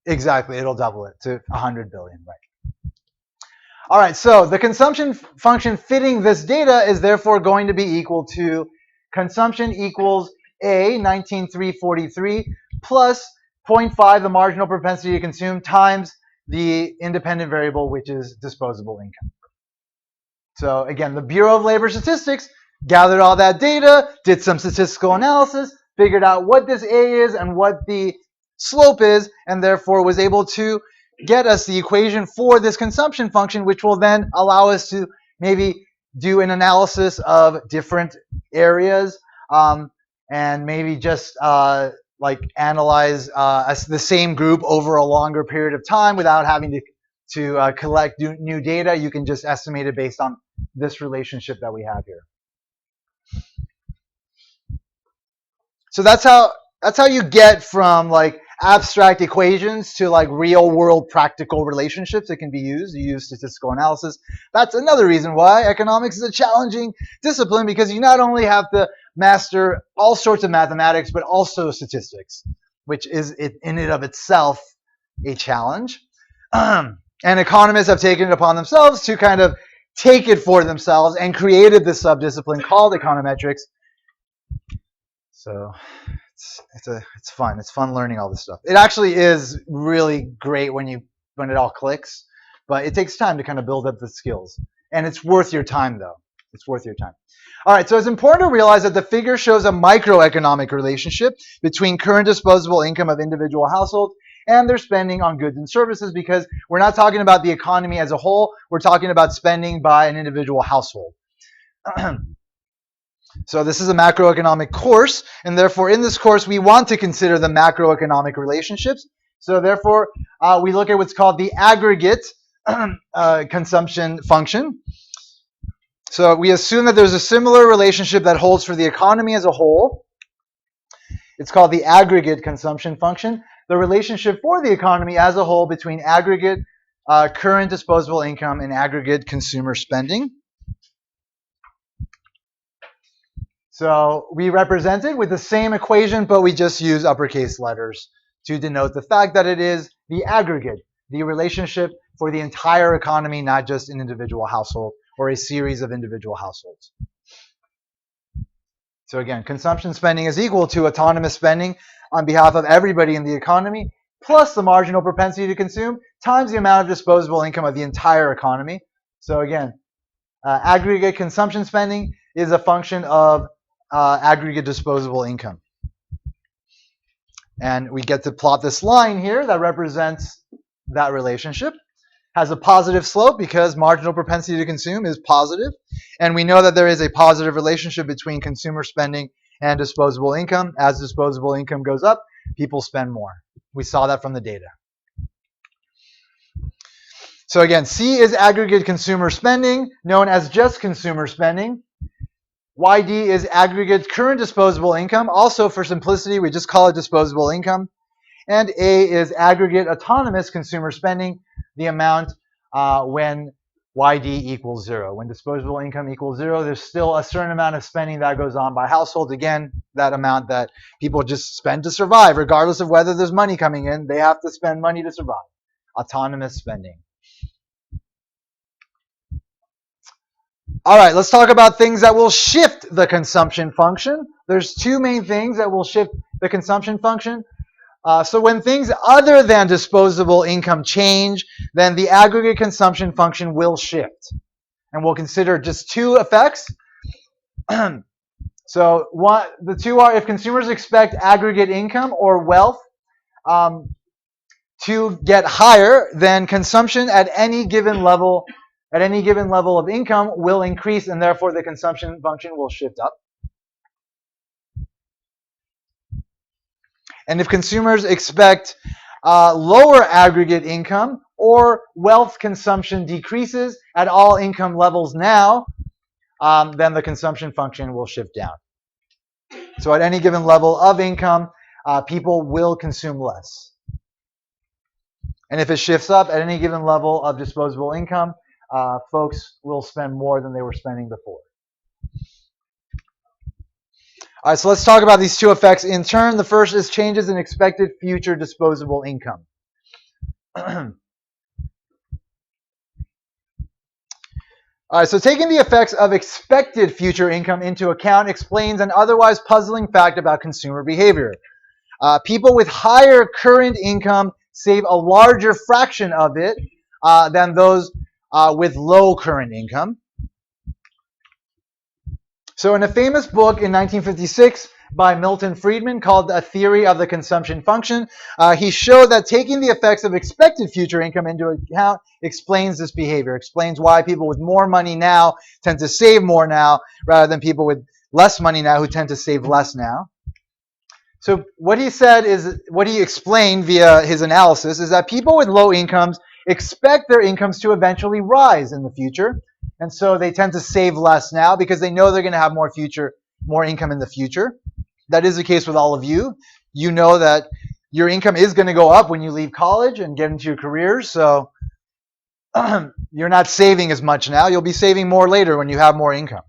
[SPEAKER 1] Exactly, it'll double it to 100 billion, right? All right, so the consumption function fitting this data is therefore going to be equal to consumption equals A, 19,343, plus 0.5, the marginal propensity to consume, times the independent variable, which is disposable income. So again, the Bureau of Labor Statistics gathered all that data, did some statistical analysis, figured out what this A is and what the slope is, and therefore was able to get us the equation for this consumption function, which will then allow us to maybe do an analysis of different areas and maybe just like analyze the same group over a longer period of time without having to collect new data. You can just estimate it based on this relationship that we have here. So that's how you get from like abstract equations to like real world practical relationships that can be used. You use statistical analysis. That's another reason why economics is a challenging discipline, because you not only have to master all sorts of mathematics, but also statistics, which is in and of itself a challenge. And economists have taken it upon themselves to kind of take it for themselves and created this subdiscipline called econometrics. So it's fun. It's fun learning all this stuff. It actually is really great when it all clicks, but it takes time to kind of build up the skills. And it's worth your time though. It's worth your time. All right, so it's important to realize that the figure shows a microeconomic relationship between current disposable income of individual households and their spending on goods and services, because we're not talking about the economy as a whole, we're talking about spending by an individual household. So this is a macroeconomic course, and therefore in this course we want to consider the macroeconomic relationships. So therefore we look at what's called the aggregate consumption function. So we assume that there's a similar relationship that holds for the economy as a whole. It's called the aggregate consumption function. The relationship for the economy as a whole between aggregate current disposable income and aggregate consumer spending. So we represent it with the same equation, but we just use uppercase letters to denote the fact that it is the aggregate, the relationship for the entire economy, not just an individual household or a series of individual households. So again, consumption spending is equal to autonomous spending on behalf of everybody in the economy, plus the marginal propensity to consume, times the amount of disposable income of the entire economy. So again, aggregate consumption spending is a function of aggregate disposable income. And we get to plot this line here that represents that relationship. Has a positive slope because marginal propensity to consume is positive. And we know that there is a positive relationship between consumer spending and disposable income. As disposable income goes up, people spend more. We saw that from the data. So again, C is aggregate consumer spending, known as just consumer spending. YD is aggregate current disposable income. Also, for simplicity, we just call it disposable income. And A is aggregate autonomous consumer spending, the amount when YD equals 0. When disposable income equals 0, there's still a certain amount of spending that goes on by households. Again, that amount that people just spend to survive, regardless of whether there's money coming in, they have to spend money to survive. Autonomous spending. All right, let's talk about things that will shift the consumption function. There's two main things that will shift the consumption function. So when things other than disposable income change, then the aggregate consumption function will shift. And we'll consider just two effects. So the two are if consumers expect aggregate income or wealth to get higher, then consumption at any given level of income will increase, and therefore the consumption function will shift up. And if consumers expect lower aggregate income or wealth consumption decreases at all income levels now, then the consumption function will shift down. So at any given level of income, people will consume less. And if it shifts up at any given level of disposable income, folks will spend more than they were spending before. All right, so let's talk about these two effects in turn. The first is changes in expected future disposable income. All right, so taking the effects of expected future income into account explains an otherwise puzzling fact about consumer behavior. People with higher current income save a larger fraction of it than those with low current income. So in a famous book in 1956 by Milton Friedman called A Theory of the Consumption Function, he showed that taking the effects of expected future income into account explains this behavior, explains why people with more money now tend to save more now rather than people with less money now who tend to save less now. So what he said is, what he explained via his analysis is that people with low incomes expect their incomes to eventually rise in the future. And so they tend to save less now because they know they're going to have more income in the future. That is the case with all of you. You know that your income is going to go up when you leave college and get into your careers. So you're not saving as much now. You'll be saving more later when you have more income.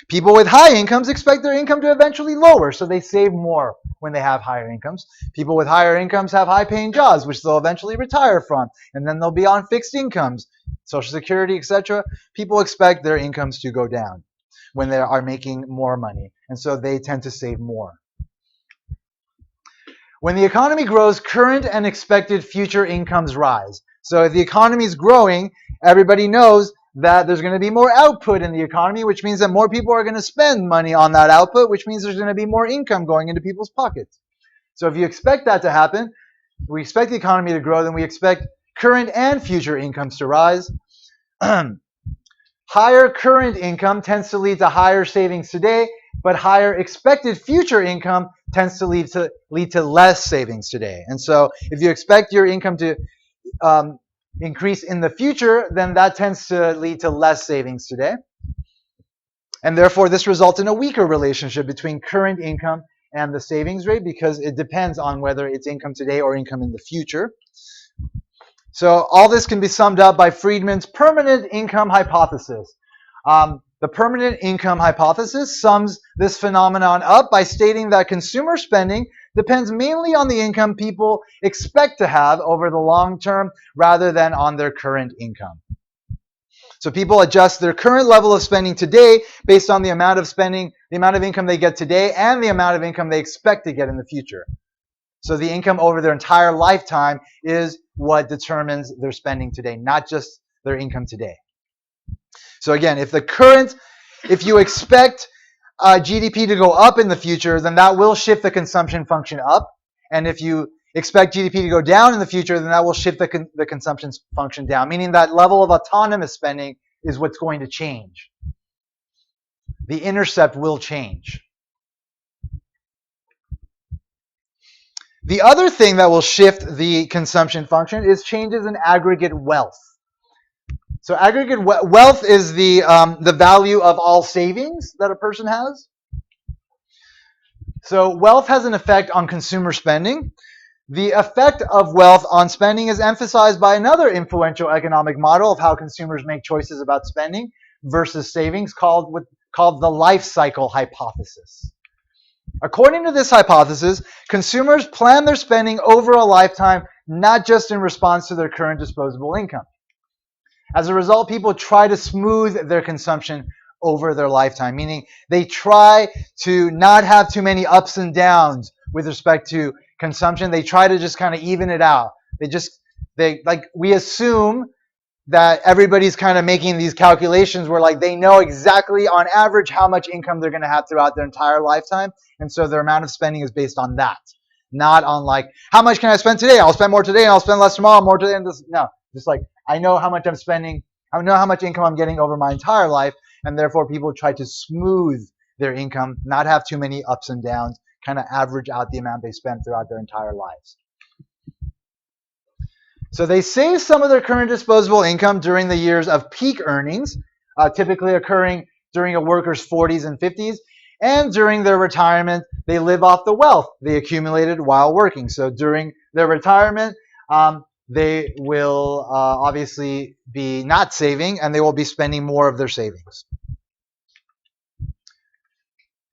[SPEAKER 1] People with high incomes expect their income to eventually lower, so they save more when they have higher incomes. People with higher incomes have high-paying jobs, which they'll eventually retire from, and then they'll be on fixed incomes, Social Security, etc. People expect their incomes to go down when they are making more money, and so they tend to save more. When the economy grows, current and expected future incomes rise. So if the economy is growing, everybody knows that there's going to be more output in the economy, which means that more people are going to spend money on that output, which means there's going to be more income going into people's pockets. So if you expect that to happen, we expect the economy to grow, then we expect current and future incomes to rise. Higher current income tends to lead to higher savings today, but higher expected future income tends to lead to less savings today. And so if you expect your income to increase in the future, then that tends to lead to less savings today. And therefore, this results in a weaker relationship between current income and the savings rate because it depends on whether it's income today or income in the future. So all this can be summed up by Friedman's permanent income hypothesis. The permanent income hypothesis sums this phenomenon up by stating that consumer spending depends mainly on the income people expect to have over the long term rather than on their current income. So people adjust their current level of spending today based on the amount of spending, the amount of income they get today, and the amount of income they expect to get in the future. So the income over their entire lifetime is what determines their spending today, not just their income today. So again, if you expect GDP to go up in the future, then that will shift the consumption function up. And if you expect GDP to go down in the future, then that will shift the consumption function down, meaning that level of autonomous spending is what's going to change. The intercept will change. The other thing that will shift the consumption function is changes in aggregate wealth. So aggregate wealth is the value of all savings that a person has. So wealth has an effect on consumer spending. The effect of wealth on spending is emphasized by another influential economic model of how consumers make choices about spending versus savings called the life cycle hypothesis. According to this hypothesis, consumers plan their spending over a lifetime, not just in response to their current disposable income. As a result, people try to smooth their consumption over their lifetime, meaning they try to not have too many ups and downs with respect to consumption. They try to just kind of even it out. We assume that everybody's kind of making these calculations where like they know exactly on average how much income they're going to have throughout their entire lifetime. And so their amount of spending is based on that, not on like, how much can I spend today? I'll spend more today and I'll spend less tomorrow, more today. And this, no, just like, I know how much I'm spending. I know how much income I'm getting over my entire life. And therefore people try to smooth their income, not have too many ups and downs, kind of average out the amount they spend throughout their entire lives. So they save some of their current disposable income during the years of peak earnings, typically occurring during a worker's 40s and 50s, and during their retirement, they live off the wealth they accumulated while working. So during their retirement, they will obviously be not saving, and they will be spending more of their savings.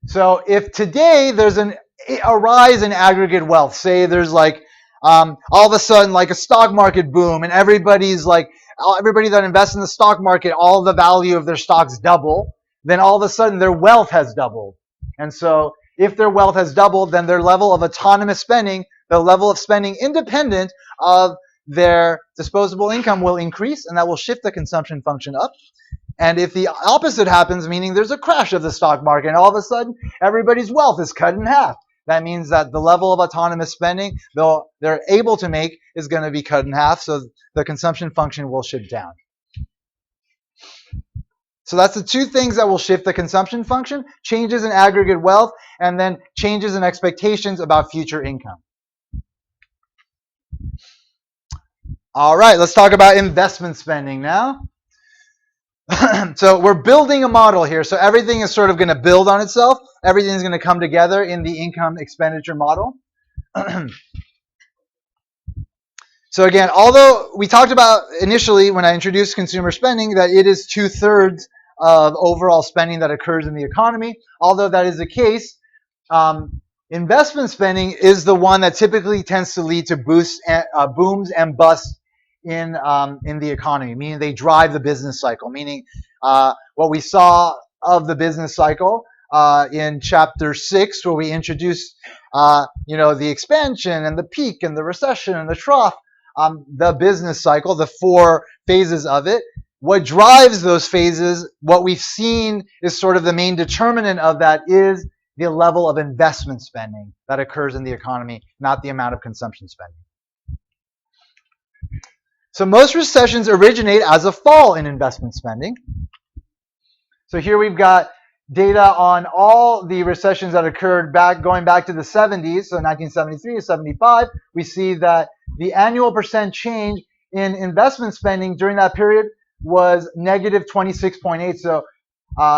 [SPEAKER 1] So if today there's a rise in aggregate wealth, say there's like all of a sudden like a stock market boom and everybody that invests in the stock market, all the value of their stocks double, then all of a sudden their wealth has doubled. And so if their wealth has doubled, then their level of autonomous spending, the level of spending independent of their disposable income will increase, and that will shift the consumption function up. And if the opposite happens, meaning there's a crash of the stock market and all of a sudden everybody's wealth is cut in half, that means that the level of autonomous spending they're able to make is going to be cut in half, so the consumption function will shift down. So that's the two things that will shift the consumption function: changes in aggregate wealth and then changes in expectations about future income. All right, let's talk about investment spending now. So we're building a model here. So everything is sort of going to build on itself. Everything is going to come together in the income expenditure model. So again, although we talked about initially when I introduced consumer spending that it is 2/3 of overall spending that occurs in the economy, although that is the case, investment spending is the one that typically tends to lead to booms and busts in the economy, meaning they drive the business cycle, meaning what we saw of the business cycle in chapter 6, where we introduced the expansion and the peak and the recession and the trough, the business cycle, the 4 phases of it. what drives those phases, what we've seen is sort of the main determinant of that is the level of investment spending that occurs in the economy, not the amount of consumption spending. So most recessions originate as a fall in investment spending. So here we've got data on all the recessions that occurred going back to the 70s, so 1973 to 75. We see that the annual percent change in investment spending during that period was negative 26.8. So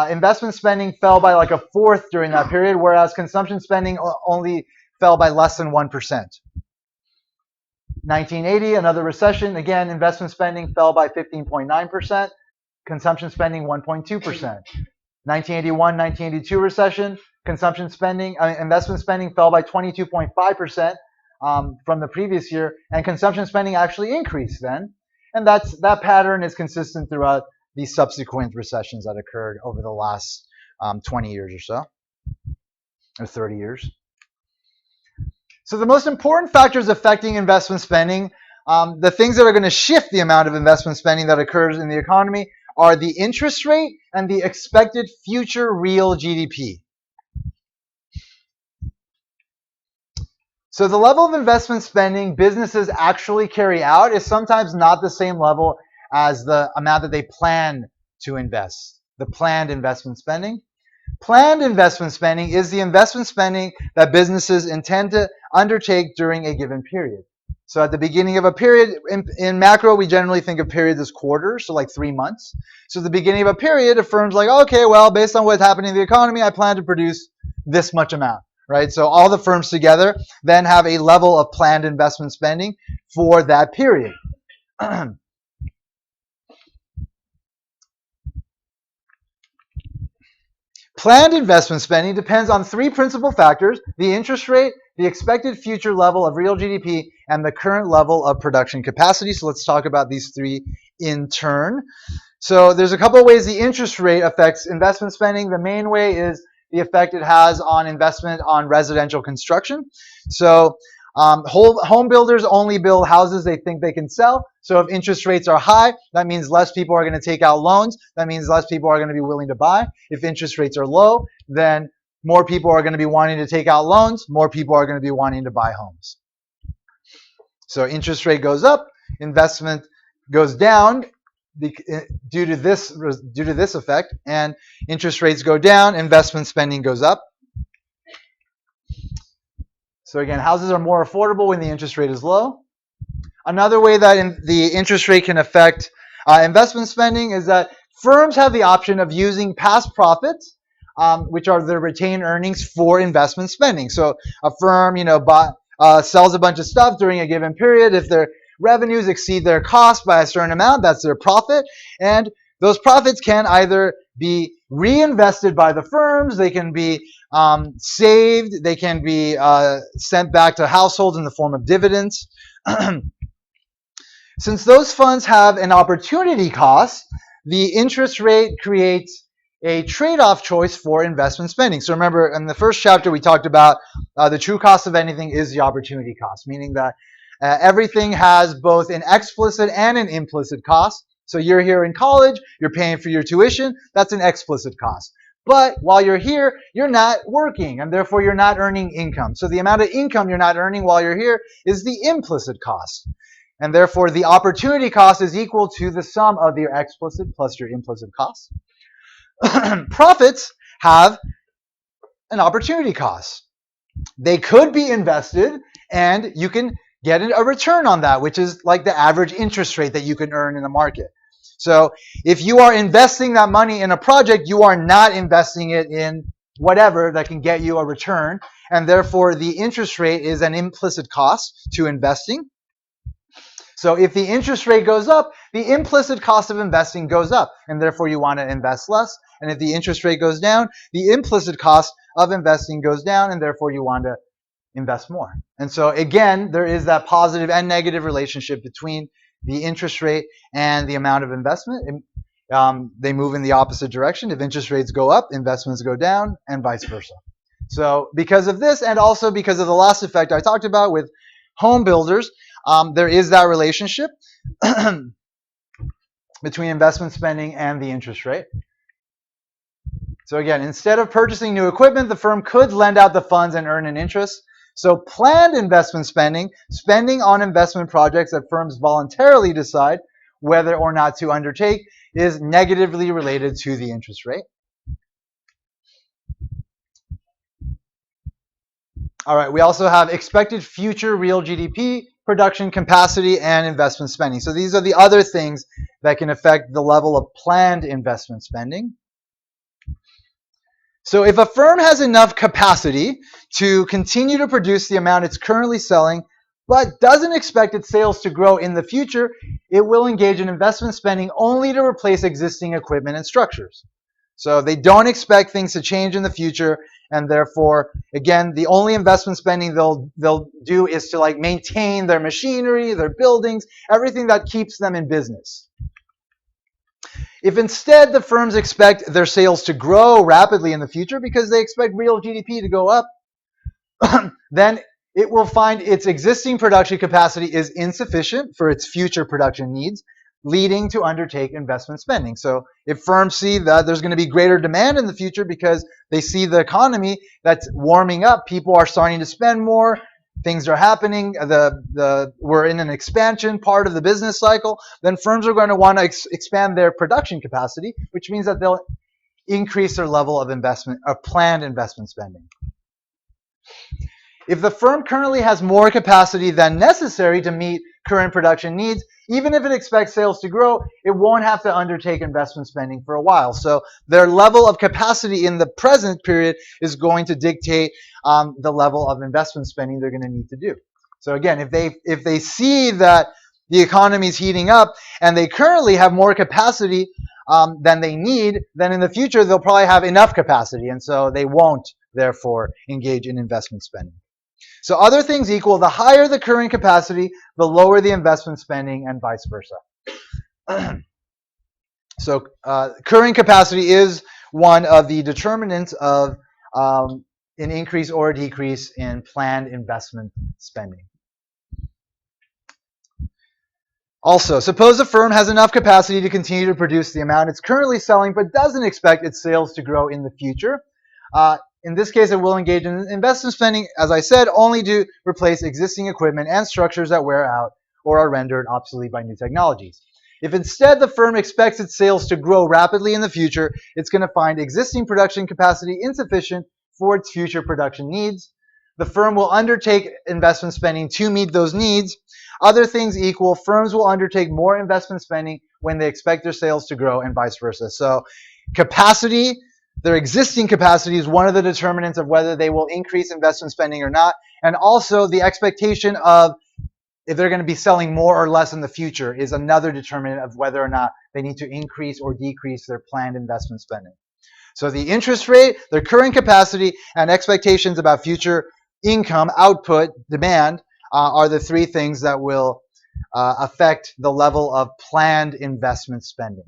[SPEAKER 1] investment spending fell by like a fourth during that period, whereas consumption spending only fell by less than 1%. 1980, another recession. Again, investment spending fell by 15.9%. Consumption spending 1.2%. 1981, 1982 recession. Investment spending fell by 22.5% from the previous year, and consumption spending actually increased then. And that pattern is consistent throughout the subsequent recessions that occurred over the last 20 years or so, or 30 years. So the most important factors affecting investment spending, the things that are going to shift the amount of investment spending that occurs in the economy, are the interest rate and the expected future real GDP. So the level of investment spending businesses actually carry out is sometimes not the same level as the amount that they plan to invest, the planned investment spending. Planned investment spending is the investment spending that businesses intend to undertake during a given period. So at the beginning of a period, in macro, we generally think of periods as quarters, so like 3 months. So at the beginning of a period, a firm's like, okay, well, based on what's happening in the economy, I plan to produce this much amount, right? So all the firms together then have a level of planned investment spending for that period. Planned investment spending depends on 3 principal factors: the interest rate, the expected future level of real GDP, and the current level of production capacity. So let's talk about these 3 in turn. So there's a couple of ways the interest rate affects investment spending. The main way is the effect it has on investment on residential construction. So home builders only build houses they think they can sell. So if interest rates are high, that means less people are going to take out loans. That means less people are going to be willing to buy. If interest rates are low, then more people are going to be wanting to take out loans. More people are going to be wanting to buy homes. So interest rate goes up, investment goes down due to this effect, and interest rates go down, investment spending goes up. So again, houses are more affordable when the interest rate is low. Another way that the interest rate can affect investment spending is that firms have the option of using past profits, which are their retained earnings, for investment spending. So a firm, sells a bunch of stuff during a given period. If their revenues exceed their cost by a certain amount, that's their profit. And those profits can either be reinvested by the firms, they can be saved, they can be sent back to households in the form of dividends. Since those funds have an opportunity cost, the interest rate creates a trade-off choice for investment spending. So remember, in the first chapter, we talked about the true cost of anything is the opportunity cost, meaning that everything has both an explicit and an implicit cost. So you're here in college, you're paying for your tuition, that's an explicit cost. But while you're here, you're not working, and therefore you're not earning income. So the amount of income you're not earning while you're here is the implicit cost. And therefore the opportunity cost is equal to the sum of your explicit plus your implicit cost. Profits have an opportunity cost. They could be invested, and you can get a return on that, which is like the average interest rate that you can earn in the market. So if you are investing that money in a project, you are not investing it in whatever that can get you a return, and therefore the interest rate is an implicit cost to investing. So if the interest rate goes up, the implicit cost of investing goes up, and therefore you want to invest less. And if the interest rate goes down, the implicit cost of investing goes down, and therefore you want to invest more. And so again, there is that positive and negative relationship between the interest rate and the amount of investment. They move in the opposite direction. If interest rates go up, investments go down, and vice versa. So because of this, and also because of the last effect I talked about with home builders, there is that relationship. between investment spending and the interest rate. So again, instead of purchasing new equipment, the firm could lend out the funds and earn an interest. So planned investment spending, spending on investment projects that firms voluntarily decide whether or not to undertake, is negatively related to the interest rate. All right, we also have expected future real GDP, production capacity, and investment spending. So these are the other things that can affect the level of planned investment spending. So if a firm has enough capacity to continue to produce the amount it's currently selling, but doesn't expect its sales to grow in the future, it will engage in investment spending only to replace existing equipment and structures. So they don't expect things to change in the future, and therefore, again, the only investment spending they'll do is to like maintain their machinery, their buildings, everything that keeps them in business. If instead the firms expect their sales to grow rapidly in the future because they expect real GDP to go up, then it will find its existing production capacity is insufficient for its future production needs, leading to undertake investment spending. So if firms see that there's going to be greater demand in the future because they see the economy that's warming up, people are starting to spend more, things are happening, we're in an expansion part of the business cycle, then firms are going to want to expand their production capacity, which means that they'll increase their level of investment, of planned investment spending. If the firm currently has more capacity than necessary to meet current production needs, even if it expects sales to grow, it won't have to undertake investment spending for a while. So their level of capacity in the present period is going to dictate the level of investment spending they're going to need to do. So again, if they see that the economy is heating up and they currently have more capacity than they need, then in the future they'll probably have enough capacity, and so they won't therefore engage in investment spending. So other things equal, the higher the current capacity, the lower the investment spending, and vice versa. So current capacity is one of the determinants of an increase or a decrease in planned investment spending. Also, suppose a firm has enough capacity to continue to produce the amount it's currently selling, but doesn't expect its sales to grow in the future. In this case, it will engage in investment spending, as I said, only to replace existing equipment and structures that wear out or are rendered obsolete by new technologies. If instead the firm expects its sales to grow rapidly in the future, it's going to find existing production capacity insufficient for its future production needs. The firm will undertake investment spending to meet those needs. Other things equal, firms will undertake more investment spending when they expect their sales to grow, and vice versa. So capacity, their existing capacity, is one of the determinants of whether they will increase investment spending or not. And also the expectation of if they're going to be selling more or less in the future is another determinant of whether or not they need to increase or decrease their planned investment spending. So the interest rate, their current capacity, and expectations about future income, output, demand are the three things that will affect the level of planned investment spending.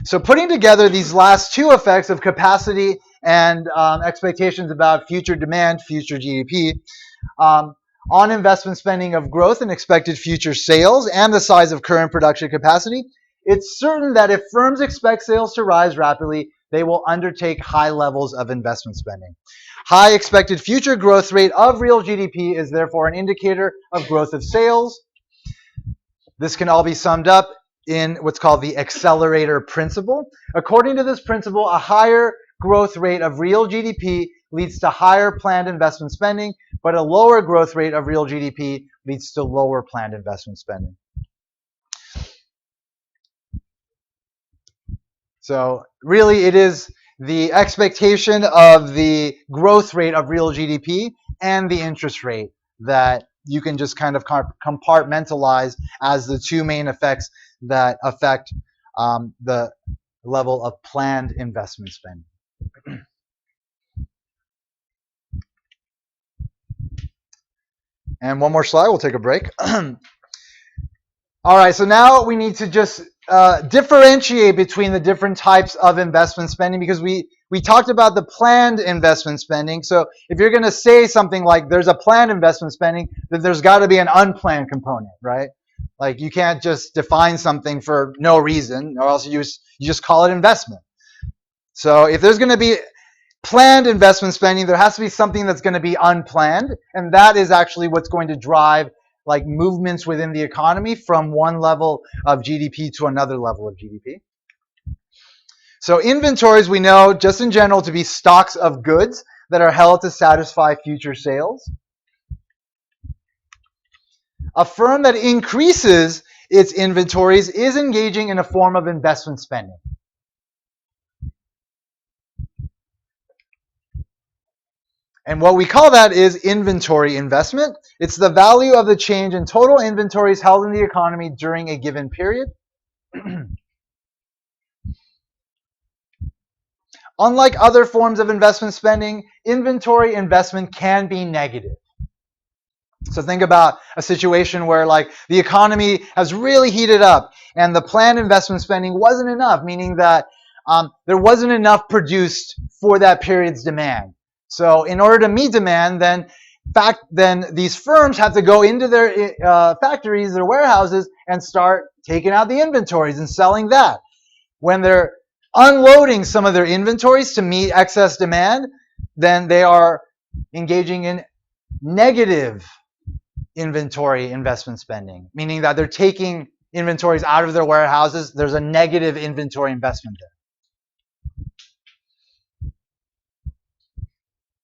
[SPEAKER 1] So putting together these last two effects of capacity and expectations about future demand, future GDP, on investment spending of growth and expected future sales and the size of current production capacity, it's certain that if firms expect sales to rise rapidly, they will undertake high levels of investment spending. High expected future growth rate of real GDP is therefore an indicator of growth of sales. This can all be summed up in what's called the accelerator principle. According to this principle, a higher growth rate of real GDP leads to higher planned investment spending, but a lower growth rate of real GDP leads to lower planned investment spending. So really it is the expectation of the growth rate of real GDP and the interest rate that you can just kind of compartmentalize as the two main effects that affect the level of planned investment spending. And one more slide, we'll take a break. All right, so now we need to just differentiate between the different types of investment spending, because we we talked about the planned investment spending. So if you're going to say something like there's a planned investment spending, then there's got to be an unplanned component, right? Like you can't just define something for no reason, or else you just call it investment. So if there's going to be planned investment spending, there has to be something that's going to be unplanned, and that is actually what's going to drive like movements within the economy from one level of GDP to another level of GDP. So inventories we know just in general to be stocks of goods that are held to satisfy future sales. A firm that increases its inventories is engaging in a form of investment spending. And what we call that is inventory investment. It's the value of the change in total inventories held in the economy during a given period. Unlike other forms of investment spending, inventory investment can be negative. So think about a situation where like the economy has really heated up and the planned investment spending wasn't enough, meaning that there wasn't enough produced for that period's demand. So in order to meet demand, then these firms have to go into their factories, their warehouses, and start taking out the inventories and selling that. When they're unloading some of their inventories to meet excess demand, then they are engaging in negative inventory investment spending, meaning that they're taking inventories out of their warehouses. There's a negative inventory investment there.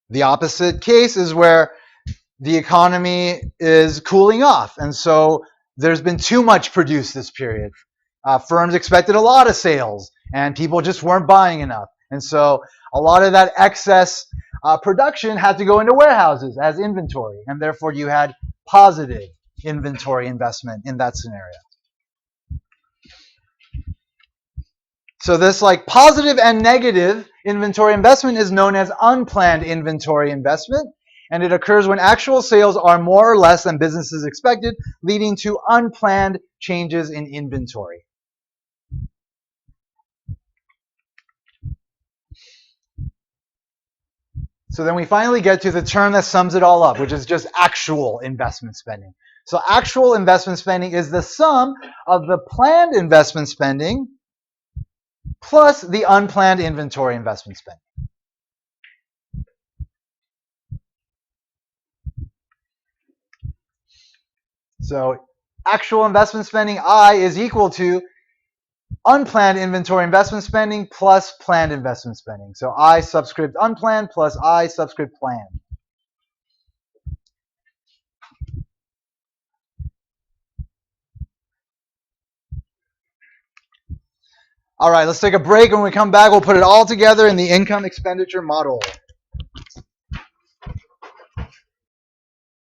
[SPEAKER 1] The opposite case is where the economy is cooling off, and so there's been too much produced this period. Firms expected a lot of sales, and people just weren't buying enough. And so a lot of that excess production had to go into warehouses as inventory, and therefore you had positive inventory investment in that scenario. So this like positive and negative inventory investment is known as unplanned inventory investment, and it occurs when actual sales are more or less than businesses expected, leading to unplanned changes in inventory. So then we finally get to the term that sums it all up, which is just actual investment spending. So actual investment spending is the sum of the planned investment spending plus the unplanned inventory investment spending. So actual investment spending, I, is equal to unplanned inventory investment spending plus planned investment spending. So I subscript unplanned plus I subscript planned. All right, let's take a break. When we come back, we'll put it all together in the income expenditure model.